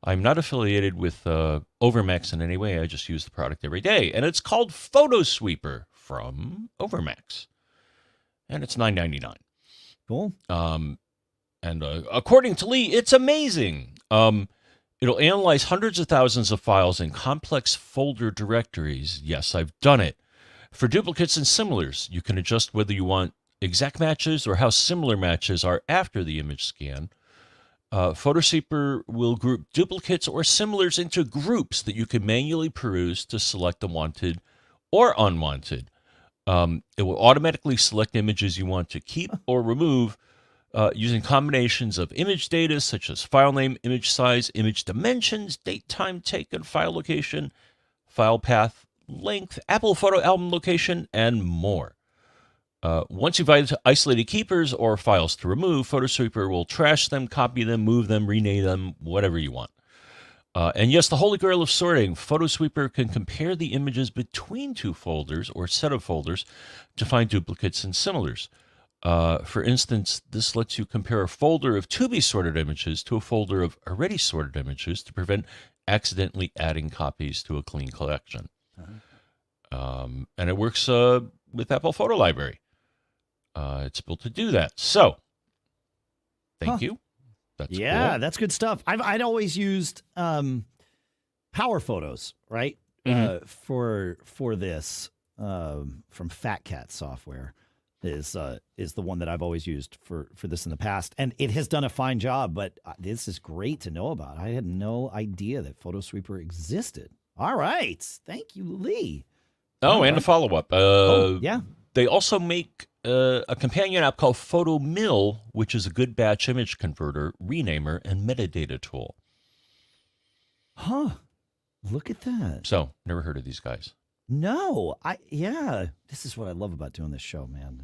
I'm not affiliated with Overmax in any way. I just use the product every day. And it's called FotoSweeper from Overmax. And it's $9.99. Cool. And according to Lee, it's amazing. It'll analyze hundreds of thousands of files in complex folder directories. Yes, I've done it. For duplicates and similars, you can adjust whether you want exact matches or how similar matches are after the image scan. FotoSweeper will group duplicates or similars into groups that you can manually peruse to select the wanted or unwanted. It will automatically select images you want to keep or remove using combinations of image data such as file name, image size, image dimensions, date, time taken, file location, file path, length, Apple photo album location, and more. Once you've isolated keepers or files to remove, FotoSweeper will trash them, copy them, move them, rename them, whatever you want. And yes, the holy grail of sorting, PhotoSweeper can compare the images between two folders or set of folders to find duplicates and similars. For instance, this lets you compare a folder of to-be-sorted images to a folder of already sorted images to prevent accidentally adding copies to a clean collection. And it works with Apple Photo Library. It's built to do that. So, thank you. That's cool. That's good stuff. I'd always used Power Photos, right? For this from Fat Cat Software is the one that I've always used for this in the past, and it has done a fine job. But this is great to know about. I had no idea that PhotoSweeper existed. All right, thank you, Lee. Oh, and a follow-up. Yeah. They also make a companion app called PhotoMill, which is a good batch image converter, renamer, and metadata tool. Huh. Look at that. So, never heard of these guys. No. This is what I love about doing this show, man.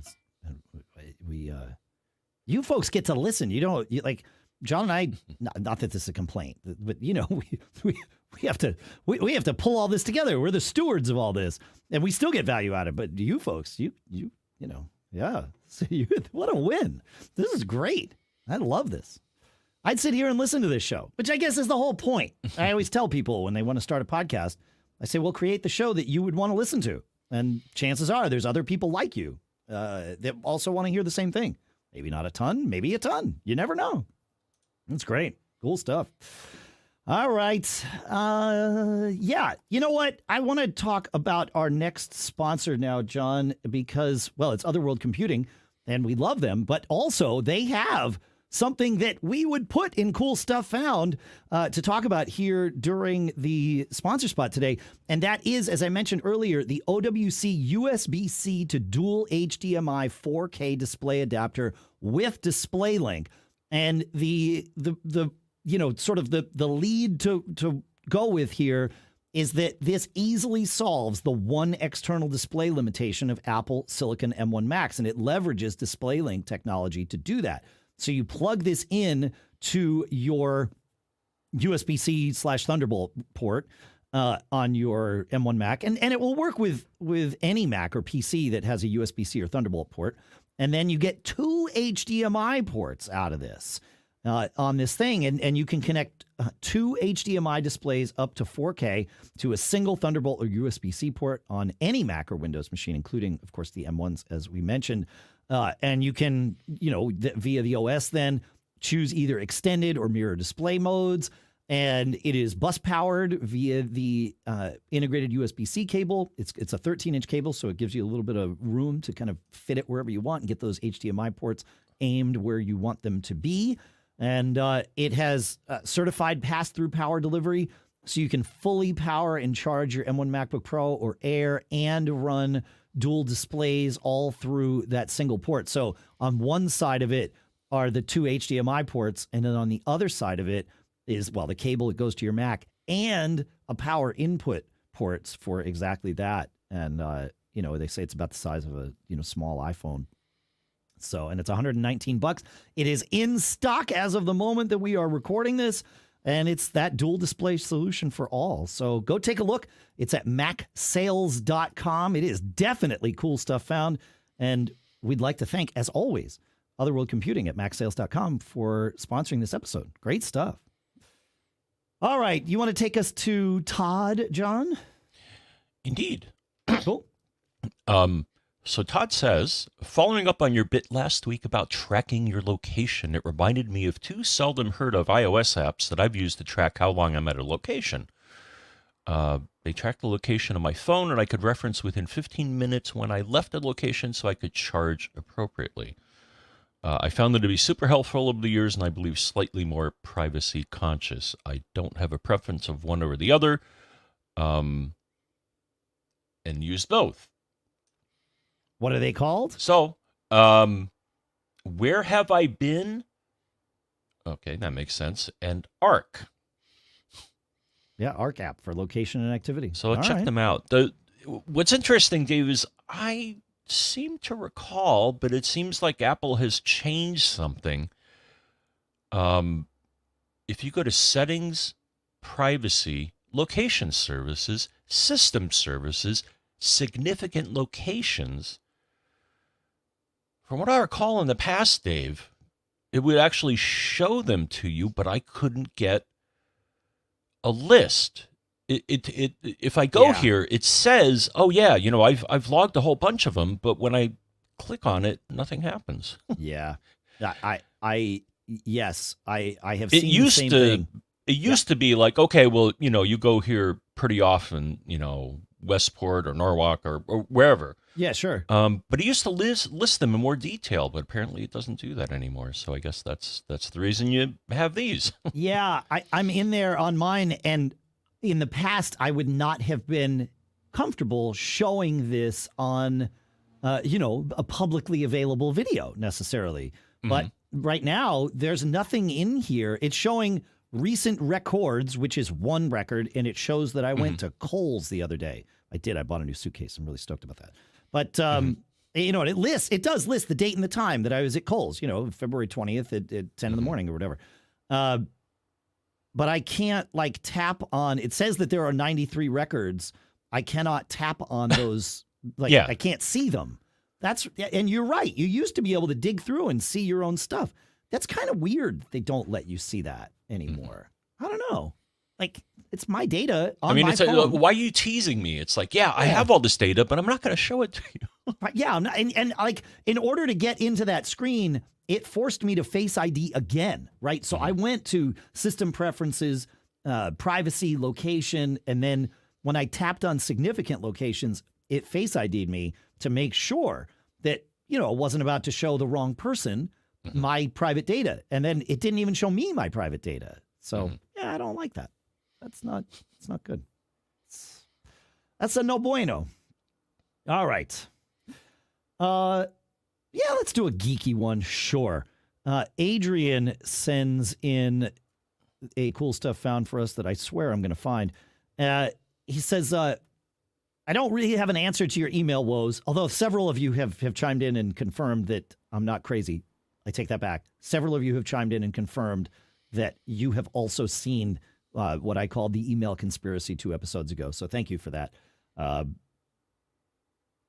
You folks get to listen. Like John and I, not that this is a complaint, but we have to pull all this together. We're the stewards of all this, and we still get value out of it. But you folks, So what a win. This is great. I love this. I'd sit here and listen to this show, which I guess is the whole point. I always tell people when they want to start a podcast, I say, well, create the show that you would want to listen to. And chances are there's other people like you that also want to hear the same thing. Maybe not a ton, maybe a ton. You never know. That's great. Cool stuff. All right. You know what? I want to talk about our next sponsor now, John, because, well, it's Otherworld Computing, and we love them, but also they have something that we would put in Cool Stuff Found to talk about here during the sponsor spot today. And that is, as I mentioned earlier, the OWC USB-C to Dual HDMI 4K display adapter with DisplayLink. And the sort of the lead to go with here is that this easily solves the one external display limitation of Apple Silicon M1 Max, and it leverages DisplayLink technology to do that. So you plug this in to your USB-C / Thunderbolt port on your M1 Mac, and it will work with any Mac or PC that has a USB-C or Thunderbolt port. And then you get 2 HDMI ports out of this. On this thing, and you can connect 2 HDMI displays up to 4K to a single Thunderbolt or USB-C port on any Mac or Windows machine, including, of course, the M1s, as we mentioned. And you can, via the OS then, choose either extended or mirror display modes. And it is bus powered via the integrated USB-C cable. It's a 13-inch cable, so it gives you a little bit of room to kind of fit it wherever you want and get those HDMI ports aimed where you want them to be. And it has certified pass-through power delivery, so you can fully power and charge your M1 MacBook Pro or Air and run dual displays all through that single port. So on one side of it are the 2 HDMI ports, and then on the other side of it is, well, the cable that goes to your Mac and a power input ports for exactly that. And, they say it's about the size of a, small iPhone. So, and it's $119. It is in stock as of the moment that we are recording this, and it's that dual display solution for all. So go take a look. It's at macsales.com. It is definitely Cool Stuff Found, and we'd like to thank, as always, Otherworld Computing at macsales.com for sponsoring this episode. Great stuff. All right, you want to take us to Todd, John? Indeed. Cool. So Todd says, following up on your bit last week about tracking your location, it reminded me of 2 seldom heard of iOS apps that I've used to track how long I'm at a location. They track the location of my phone, and I could reference within 15 minutes when I left a location so I could charge appropriately. I found them to be super helpful over the years, and I believe slightly more privacy conscious. I don't have a preference of one over the other, and use both. What are they called? So, Where Have I Been? Okay, that makes sense. And Arc. Yeah, Arc app for location and activity. So I'll check them out. What's interesting, Dave, is I seem to recall, but it seems like Apple has changed something. If you go to Settings, privacy, location services, system services, significant locations. From what I recall in the past, Dave, it would actually show them to you, but I couldn't get a list. If I go here, it says, "Oh yeah, I've logged a whole bunch of them," but when I click on it, nothing happens. Yeah, I have It seen used the same to. thing. It used to be like, okay, well, you go here pretty often, Westport or Norwalk or wherever. Yeah, sure. But it used to list them in more detail, but apparently it doesn't do that anymore. So I guess that's the reason you have these. Yeah, I'm in there on mine, and in the past, I would not have been comfortable showing this on, a publicly available video necessarily. But right now, there's nothing in here. It's showing recent records, which is one record, and it shows that I went to Kohl's the other day. I did. I bought a new suitcase. I'm really stoked about that. But, it does list the date and the time that I was at Kohl's, February 20th at 10 in the morning or whatever. But I can't tap on, it says that there are 93 records. I cannot tap on those. I can't see them. And you're right. You used to be able to dig through and see your own stuff. That's kind of weird. They don't let you see that anymore. I don't know. It's my data on my phone. Why are you teasing me? It's like, I have all this data, but I'm not going to show it to you. Yeah, I'm not, and in order to get into that screen, it forced me to Face ID again, right? So I went to System Preferences, Privacy, Location, and then when I tapped on Significant Locations, it Face ID'd me to make sure that, it wasn't about to show the wrong person my private data. And then it didn't even show me my private data. So, I don't like that. It's not good. That's a no bueno. All right. Let's do a geeky one. Sure. Adrian sends in a cool stuff found for us that I swear I'm going to find. He says, I don't really have an answer to your email woes, although several of you have chimed in and confirmed that I'm not crazy. I take that back. Several of you have chimed in and confirmed that you have also seen what I called the email conspiracy 2 episodes ago. So thank you for that.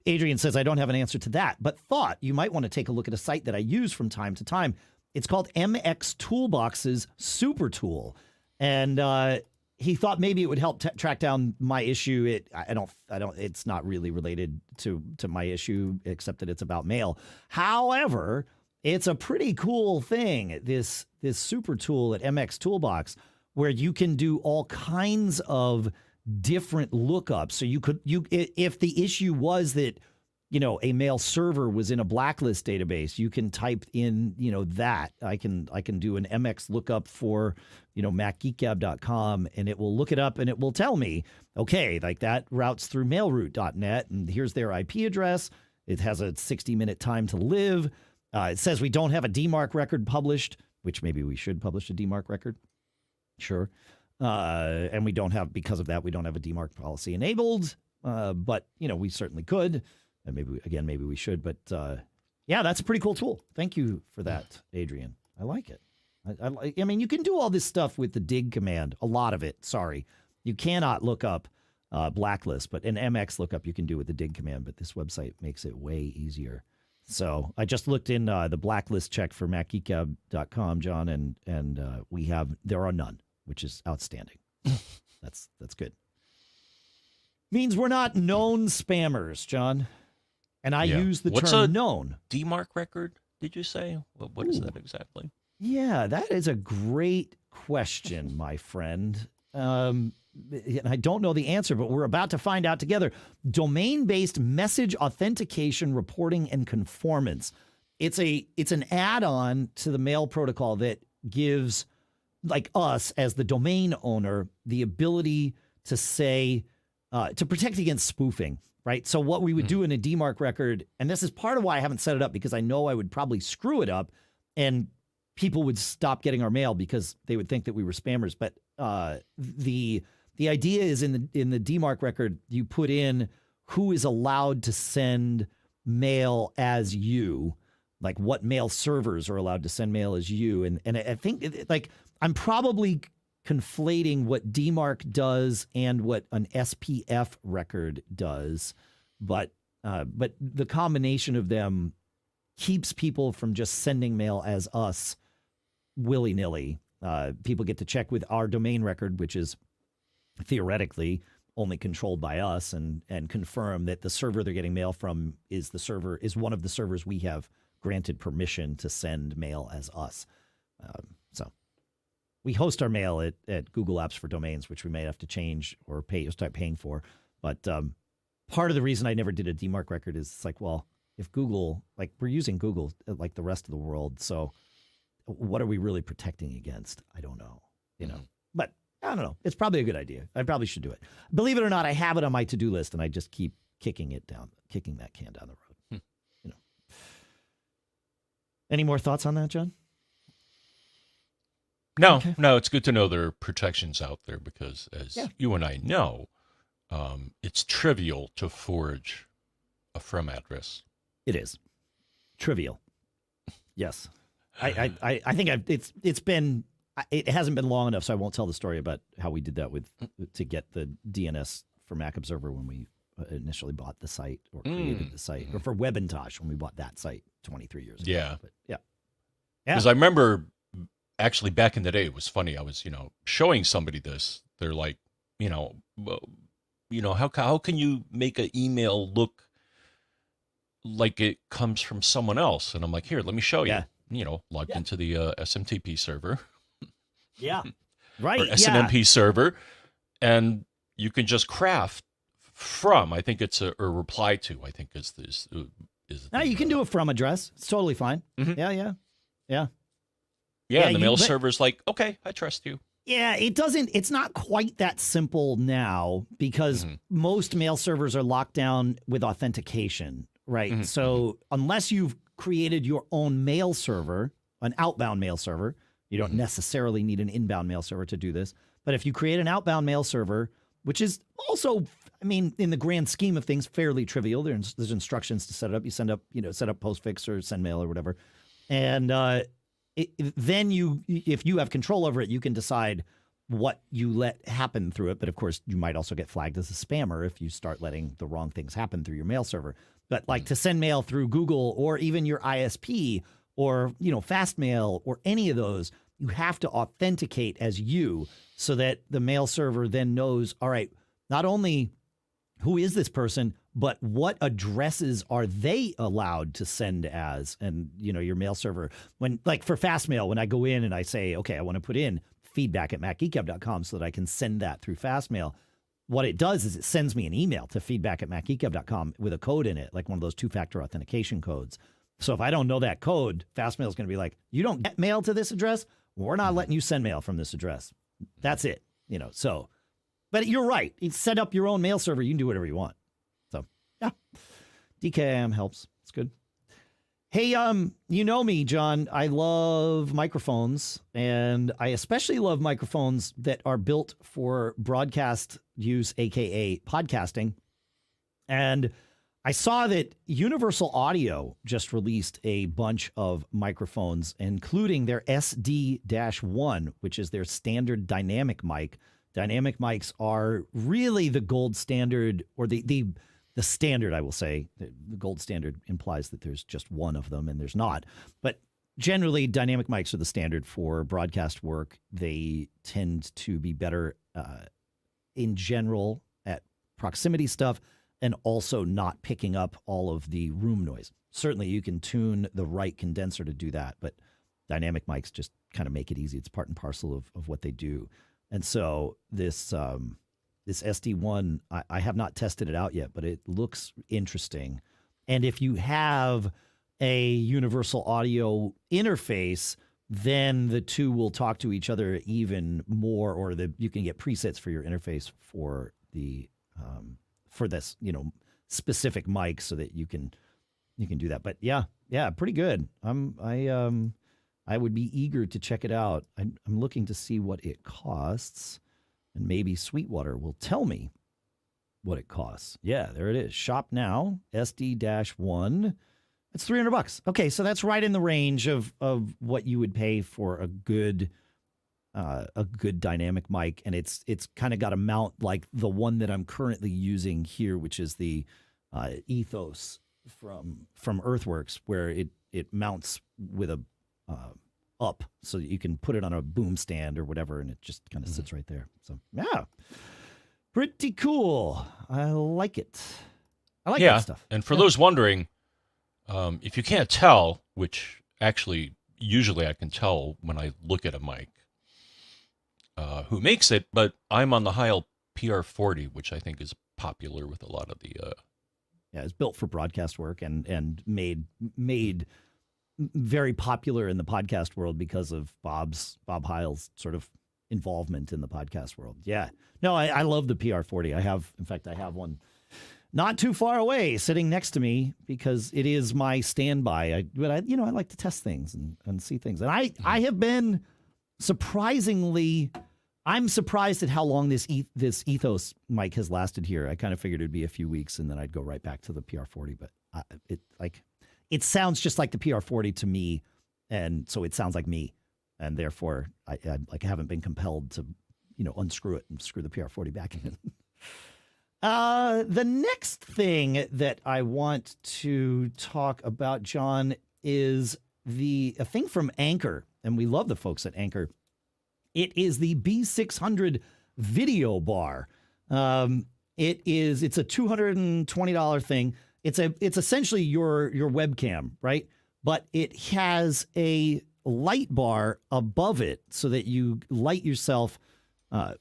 Adrian says, I don't have an answer to that, but thought you might want to take a look at a site that I use from time to time. It's called MX Toolbox's SuperTool. And he thought maybe it would help track down my issue. It's not really related to my issue, except that it's about mail. However, it's a pretty cool thing, this SuperTool at MX Toolbox, where you can do all kinds of different lookups. So if the issue was that, a mail server was in a blacklist database, you can type in, that. I can do an MX lookup for, MacGeekGab.com, and it will look it up and it will tell me, okay, that routes through mailroute.net, and here's their IP address. It has a 60-minute time to live. It says we don't have a DMARC record published, which maybe we should publish a DMARC record. Sure. And because of that, we don't have a DMARC policy enabled. But, we certainly could. And maybe we should. But, that's a pretty cool tool. Thank you for that, Adrian. I like it. I mean, you can do all this stuff with the dig command. A lot of it. Sorry. You cannot look up blacklist, but an MX lookup you can do with the dig command. But this website makes it way easier. So I just looked in the blacklist check for MacGeekGab.com, John, and there are none, which is outstanding. That's good. Means we're not known spammers, John. And I use the term known. DMARC record, did you say? What is that exactly? Yeah, that is a great question, my friend. And I don't know the answer, but we're about to find out together. Domain-based message authentication, reporting, and conformance. It's an add-on to the mail protocol that gives, us as the domain owner, the ability to say, to protect against spoofing, right? So what we would do in a DMARC record, and this is part of why I haven't set it up, because I know I would probably screw it up and people would stop getting our mail because they would think that we were spammers. But the idea is in the DMARC record, you put in who is allowed to send mail as you, like what mail servers are allowed to send mail as you. And I think I'm probably conflating what DMARC does and what an SPF record does, but the combination of them keeps people from just sending mail as us willy-nilly. People get to check with our domain record, which is theoretically only controlled by us, and confirm that the server they're getting mail from is one of the servers we have granted permission to send mail as us. So we host our mail at Google Apps for Domains, which we may have to change or start paying for. But part of the reason I never did a DMARC record is it's like, well, if Google, like we're using Google like the rest of the world, so what are we really protecting against? I don't know, But I don't know. It's probably a good idea. I probably should do it. Believe it or not, I have it on my to-do list, and I just keep kicking that can down the road. Any more thoughts on that, John? No, Okay. no, it's good to know there are protections out there because, as you and I know, it's trivial to forge a from address. It is trivial. Yes, I think it hasn't been long enough, so I won't tell the story about how we did that to get the DNS for Mac Observer when we initially bought the site or created the site, or for Webintosh when we bought that site 23 years ago. Yeah, but yeah. Because I remember actually back in the day, it was funny. I was showing somebody this. They're like, how can you make an email look like it comes from someone else? And I'm like, here, let me show you. Logged into the SMTP server. Yeah. Right. Or SNMP server, and you can just craft from. I think it's a reply to. I think is. No, you can do a from address. It's totally fine. Mm-hmm. Yeah. Yeah, and the mail server's like, okay, I trust you. Yeah, it's not quite that simple now because most mail servers are locked down with authentication, right? So unless you've created your own mail server, an outbound mail server, you don't necessarily need an inbound mail server to do this. But if you create an outbound mail server, which is also, in the grand scheme of things, fairly trivial. There's instructions to set it up. You set up postfix or send mail or whatever. And then if you have control over it, you can decide what you let happen through it. But of course, you might also get flagged as a spammer if you start letting the wrong things happen through your mail server. But like to send mail through Google or even your ISP or, Fastmail or any of those, you have to authenticate as you so that the mail server then knows, all right, not only who is this person, but what addresses are they allowed to send as? And, your mail server, when like for Fastmail, when I go in and I say, okay, I want to put in feedback@macgeekgab.com so that I can send that through Fastmail. What it does is it sends me an email to feedback@macgeekgab.com with a code in it, like one of those two-factor authentication codes. So if I don't know that code, Fastmail is going to be like, you don't get mail to this address? We're not letting you send mail from this address. That's it. So, but you're right. You set up your own mail server. You can do whatever you want. So, yeah. DKIM helps. It's good. Hey, you know me, John. I love microphones, and I especially love microphones that are built for broadcast use, aka podcasting. And I saw that Universal Audio just released a bunch of microphones, including their SD-1, which is their standard dynamic mic. Dynamic mics are really the gold standard, or the standard, I will say. The gold standard implies that there's just one of them, and there's not. But generally, dynamic mics are the standard for broadcast work. They tend to be better in general at proximity stuff, and also not picking up all of the room noise. Certainly, you can tune the right condenser to do that, but dynamic mics just kind of make it easy. It's part and parcel of what they do. And so this SD1, I have not tested it out yet, but it looks interesting. And if you have a Universal Audio interface, then the two will talk to each other even more, or you can get presets for your interface for the for this specific mic so that you can do that. But yeah, pretty good. I would be eager to check it out. I'm looking to see what it costs, and maybe Sweetwater will tell me what it costs. Yeah, there it is. Shop now, SD-1. It's $300. Okay, so that's right in the range of what you would pay for a good a good dynamic mic, and it's kind of got a mount like the one that I'm currently using here, which is the Ethos from Earthworks, where it mounts with a up, so that you can put it on a boom stand or whatever, and it just kind of sits right there. So yeah, pretty cool. I like it. I like that stuff. And for those wondering, if you can't tell, which actually usually I can tell when I look at a mic, who makes it, but I'm on the Heil PR40, which I think is popular with a lot of the... Yeah, it's built for broadcast work and made very popular in the podcast world because of Bob Heil's sort of involvement in the podcast world. Yeah. No, I love the PR40. I have one not too far away sitting next to me because it is my standby. But I like to test things and see things. And I have been I'm surprised at how long this Ethos mic has lasted here. I kind of figured it'd be a few weeks and then I'd go right back to the PR40, but it sounds just like the PR40 to me, and so it sounds like me, and therefore I haven't been compelled to unscrew it and screw the PR40 back in. The next thing that I want to talk about, John, is a thing from Anker, and we love the folks at Anker. It is the B600 Video Bar. It's a $220 thing. It's essentially your webcam, right? But it has a light bar above it so that you light yourself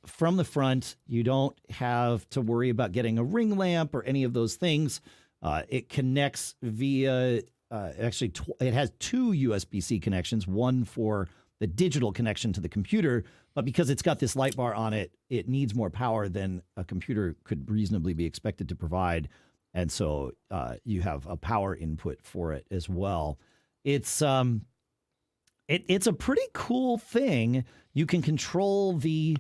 from the front. You don't have to worry about getting a ring lamp or any of those things. It connects via, it has two USB-C connections, one for the digital connection to the computer, but because it's got this light bar on it, it needs more power than a computer could reasonably be expected to provide. And so you have a power input for it as well. It's a pretty cool thing. You can control the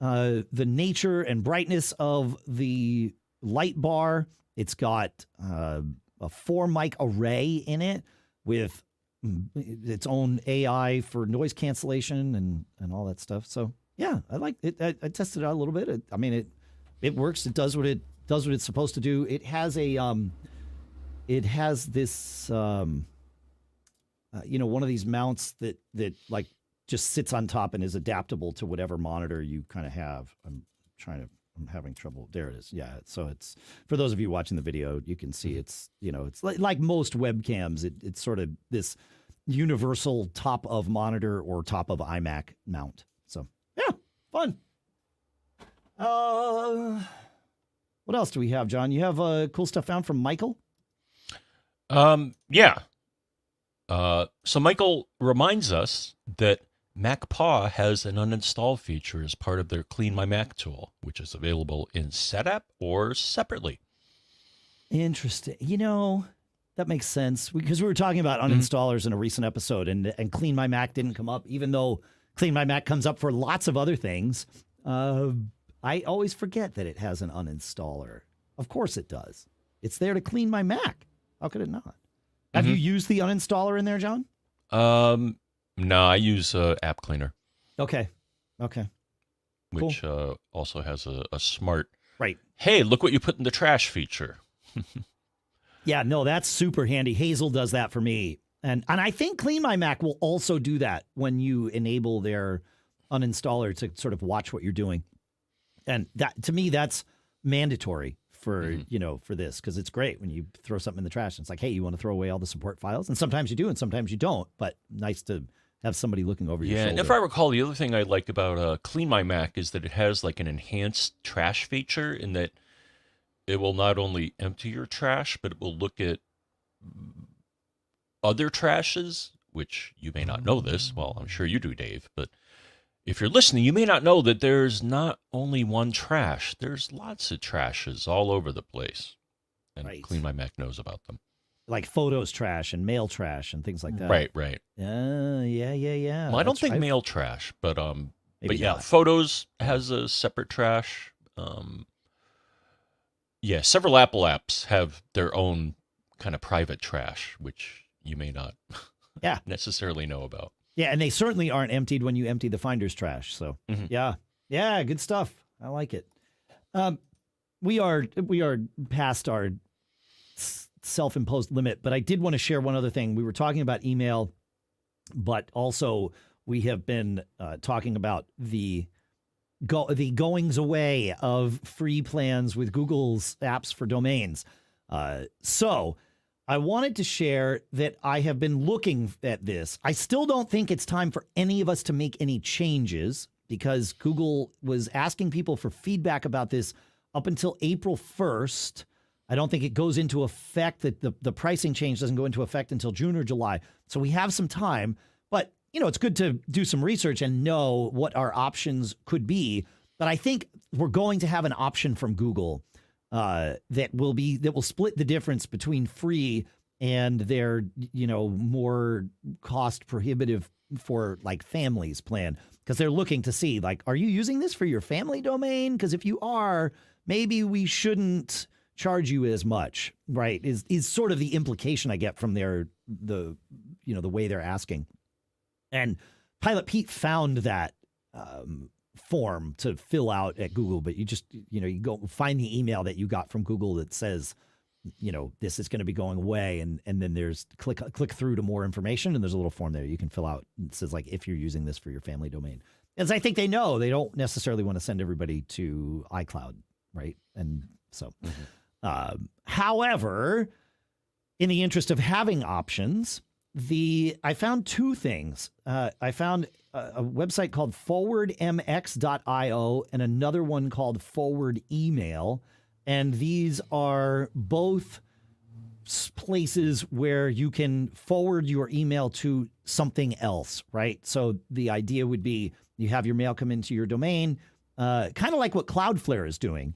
nature and brightness of the light bar. It's got a 4-mic array in it with its own AI for noise cancellation and all that stuff. So yeah, I like it. I tested it out a little bit. It works. It does what it's supposed to do. It has this one of these mounts that like just sits on top and is adaptable to whatever monitor you kind of have. I'm having trouble. There it is. Yeah. So it's, for those of you watching the video, you can see it's like most webcams. It's sort of this universal top of monitor or top of iMac mount. So yeah, fun. What else do we have, John? You have cool stuff found from Michael? Yeah. So Michael reminds us that MacPaw has an uninstall feature as part of their CleanMyMac tool, which is available in setup or separately. Interesting. That makes sense because we were talking about uninstallers in a recent episode, and CleanMyMac didn't come up, even though CleanMyMac comes up for lots of other things. I always forget that it has an uninstaller. Of course it does. It's there to clean my Mac. How could it not? Have you used the uninstaller in there, John? No, I use App Cleaner. Okay. Which also has a smart, right? Hey, look what you put in the trash feature. Yeah, no, that's super handy. Hazel does that for me. And I think CleanMyMac will also do that when you enable their uninstaller to sort of watch what you're doing. And that, to me, that's mandatory for, for this, because it's great when you throw something in the trash. And it's like, hey, you want to throw away all the support files? And sometimes you do, and sometimes you don't. But nice to have somebody looking over your shoulder. And if I recall, the other thing I like about CleanMyMac is that it has like an enhanced trash feature in that it will not only empty your trash, but it will look at other trashes, which you may not know this. Well, I'm sure you do, Dave. But if you're listening, you may not know that there's not only one trash. There's lots of trashes all over the place. And right. CleanMyMac knows about them. Like photos trash and mail trash and things like that. Right. Yeah. Well, I don't think mail trash, but yeah, not. Photos has a separate trash. Yeah, several Apple apps have their own kind of private trash, which you may not necessarily know about. Yeah, and they certainly aren't emptied when you empty the Finder's trash. So yeah, good stuff. I like it. We are past our self-imposed limit, but I did want to share one other thing. We were talking about email, but also we have been talking about the goings away of free plans with Google's apps for domains. So I wanted to share that I have been looking at this. I still don't think it's time for any of us to make any changes because Google was asking people for feedback about this up until April 1st. I don't think it goes into effect, that the pricing change doesn't go into effect until June or July. So we have some time, but it's good to do some research and know what our options could be. But I think we're going to have an option from Google that will split the difference between free and their, more cost prohibitive for like families plan. Because they're looking to see, like, are you using this for your family domain? Because if you are, maybe we shouldn't charge you as much, right? Is sort of the implication I get from the way they're asking. And Pilot Pete found that form to fill out at Google, but you just, you go find the email that you got from Google that says, this is going to be going away. And then there's click through to more information. And there's a little form there you can fill out. It says like, if you're using this for your family domain, as I think they know, they don't necessarily want to send everybody to iCloud. Right. And so, however, in the interest of having options, I found two things. I found a website called forwardmx.io and another one called Forward Email. And these are both places where you can forward your email to something else, right? So the idea would be you have your mail come into your domain, kind of like what Cloudflare is doing,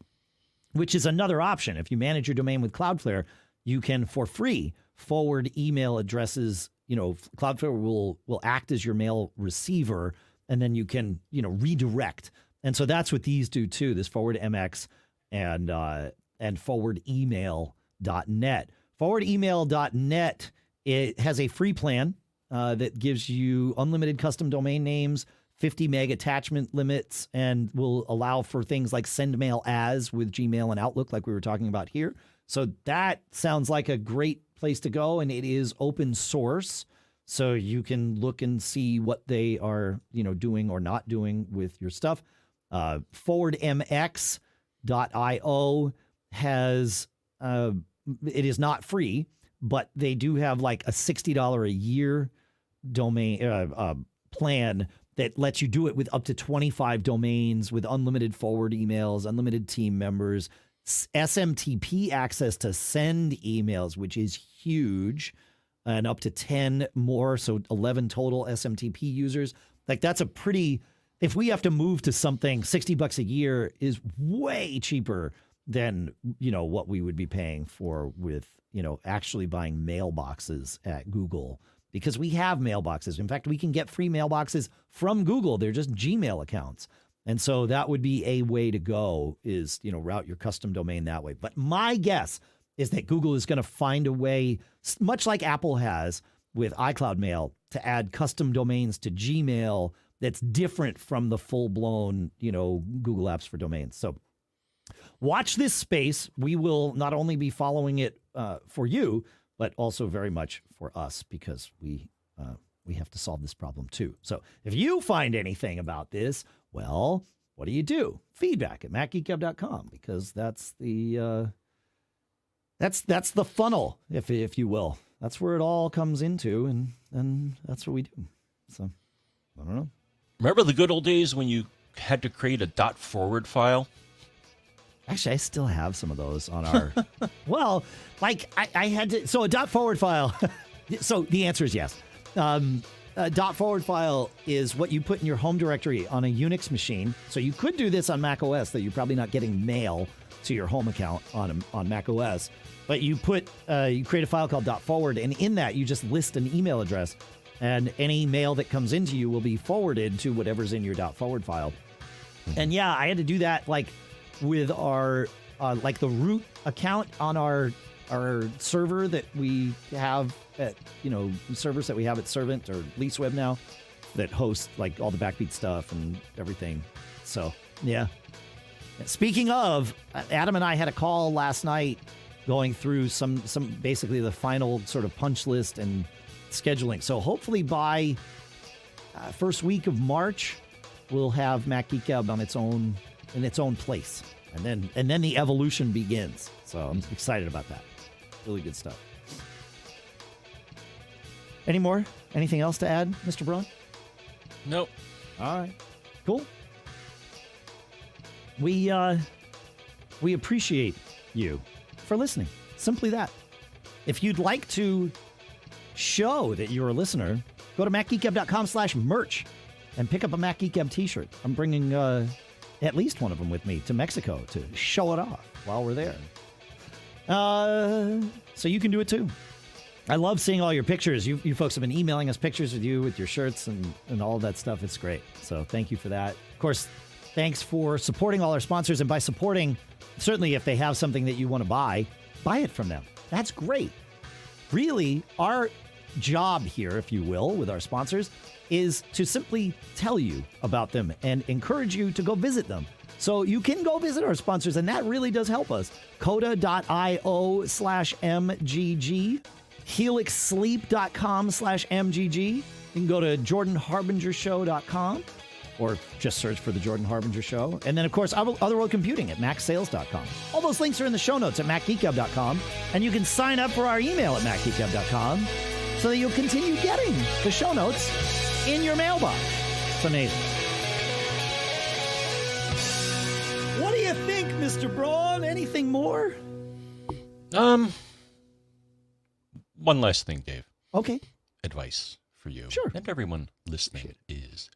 which is another option. If you manage your domain with Cloudflare, you can, for free, forward email addresses. Cloudflare will act as your mail receiver, and then you can, redirect. And so that's what these do too, this Forward MX and forwardemail.net. Forwardemail.net, it has a free plan that gives you unlimited custom domain names, 50 meg attachment limits, and will allow for things like send mail as with Gmail and Outlook like we were talking about here. So that sounds like a great place to go, and it is open source, so you can look and see what they are, doing or not doing with your stuff. Forwardmx.io has it is not free, but they do have like a $60 a year domain plan that lets you do it with up to 25 domains with unlimited forward emails, unlimited team members, SMTP access to send emails, which is huge, and up to 10 more, so 11 total SMTP users. Like that's a pretty, if we have to move to something, $60 a year is way cheaper than, what we would be paying for with, actually buying mailboxes at Google, because we have mailboxes. In fact, we can get free mailboxes from Google. They're just Gmail accounts. And so that would be a way to go, is, route your custom domain that way. But my guess is that Google is going to find a way, much like Apple has with iCloud Mail, to add custom domains to Gmail that's different from the full-blown, Google Apps for Domains. So watch this space. We will not only be following it for you, but also very much for us, because we have to solve this problem too. So if you find anything about this, well, what do? Feedback at MacGeekGab.com, because that's the that's the funnel, if you will. That's where it all comes into, and that's what we do. So I don't know. Remember the good old days when you had to create a .forward file? Actually, I still have some of those on our. Well, like I had to. So a .forward file. So the answer is yes. A .forward file is what you put in your home directory on a Unix machine. So you could do this on Mac OS, though you're probably not getting mail to your home account on Mac OS. But you create a file called .forward, and in that you just list an email address, and any mail that comes into you will be forwarded to whatever's in your .forward file. And yeah, I had to do that like with our like the root account on our server that we have at, servers that we have at Servant or LeaseWeb now. that hosts like all the Backbeat stuff and everything. So, yeah. Speaking of, Adam and I had a call last night going through some basically the final sort of punch list and scheduling. So hopefully by first week of March, we'll have Mac Geek Gab on its own place, and then the evolution begins. So I'm excited about that. Really good stuff. Anything else to add, Mr. Braun? Nope. All right. Cool. We appreciate you for listening. Simply that. If you'd like to show that you're a listener, go to MacGeekGab.com/merch and pick up a Mac Geek Gab t-shirt. I'm bringing at least one of them with me to Mexico to show it off while we're there. So you can do it too. I love seeing all your pictures. You folks have been emailing us pictures with your shirts and all of that stuff. It's great. So thank you for that. Of course, thanks for supporting all our sponsors. And by supporting, certainly if they have something that you want to buy it from them. That's great. Really, our job here, if you will, with our sponsors is to simply tell you about them and encourage you to go visit them. So you can go visit our sponsors, and that really does help us. Coda.io/MGG, HelixSleep.com/MGG. You can go to JordanHarbingerShow.com or just search for The Jordan Harbinger Show. And then, of course, Otherworld Computing at MacSales.com. All those links are in the show notes at MacGeekGab.com, and you can sign up for our email at MacGeekGab.com so that you'll continue getting the show notes in your mailbox. It's amazing. What do you think, Mr. Braun? Anything more? One last thing, Dave. Okay. Advice for you. Sure. And everyone listening is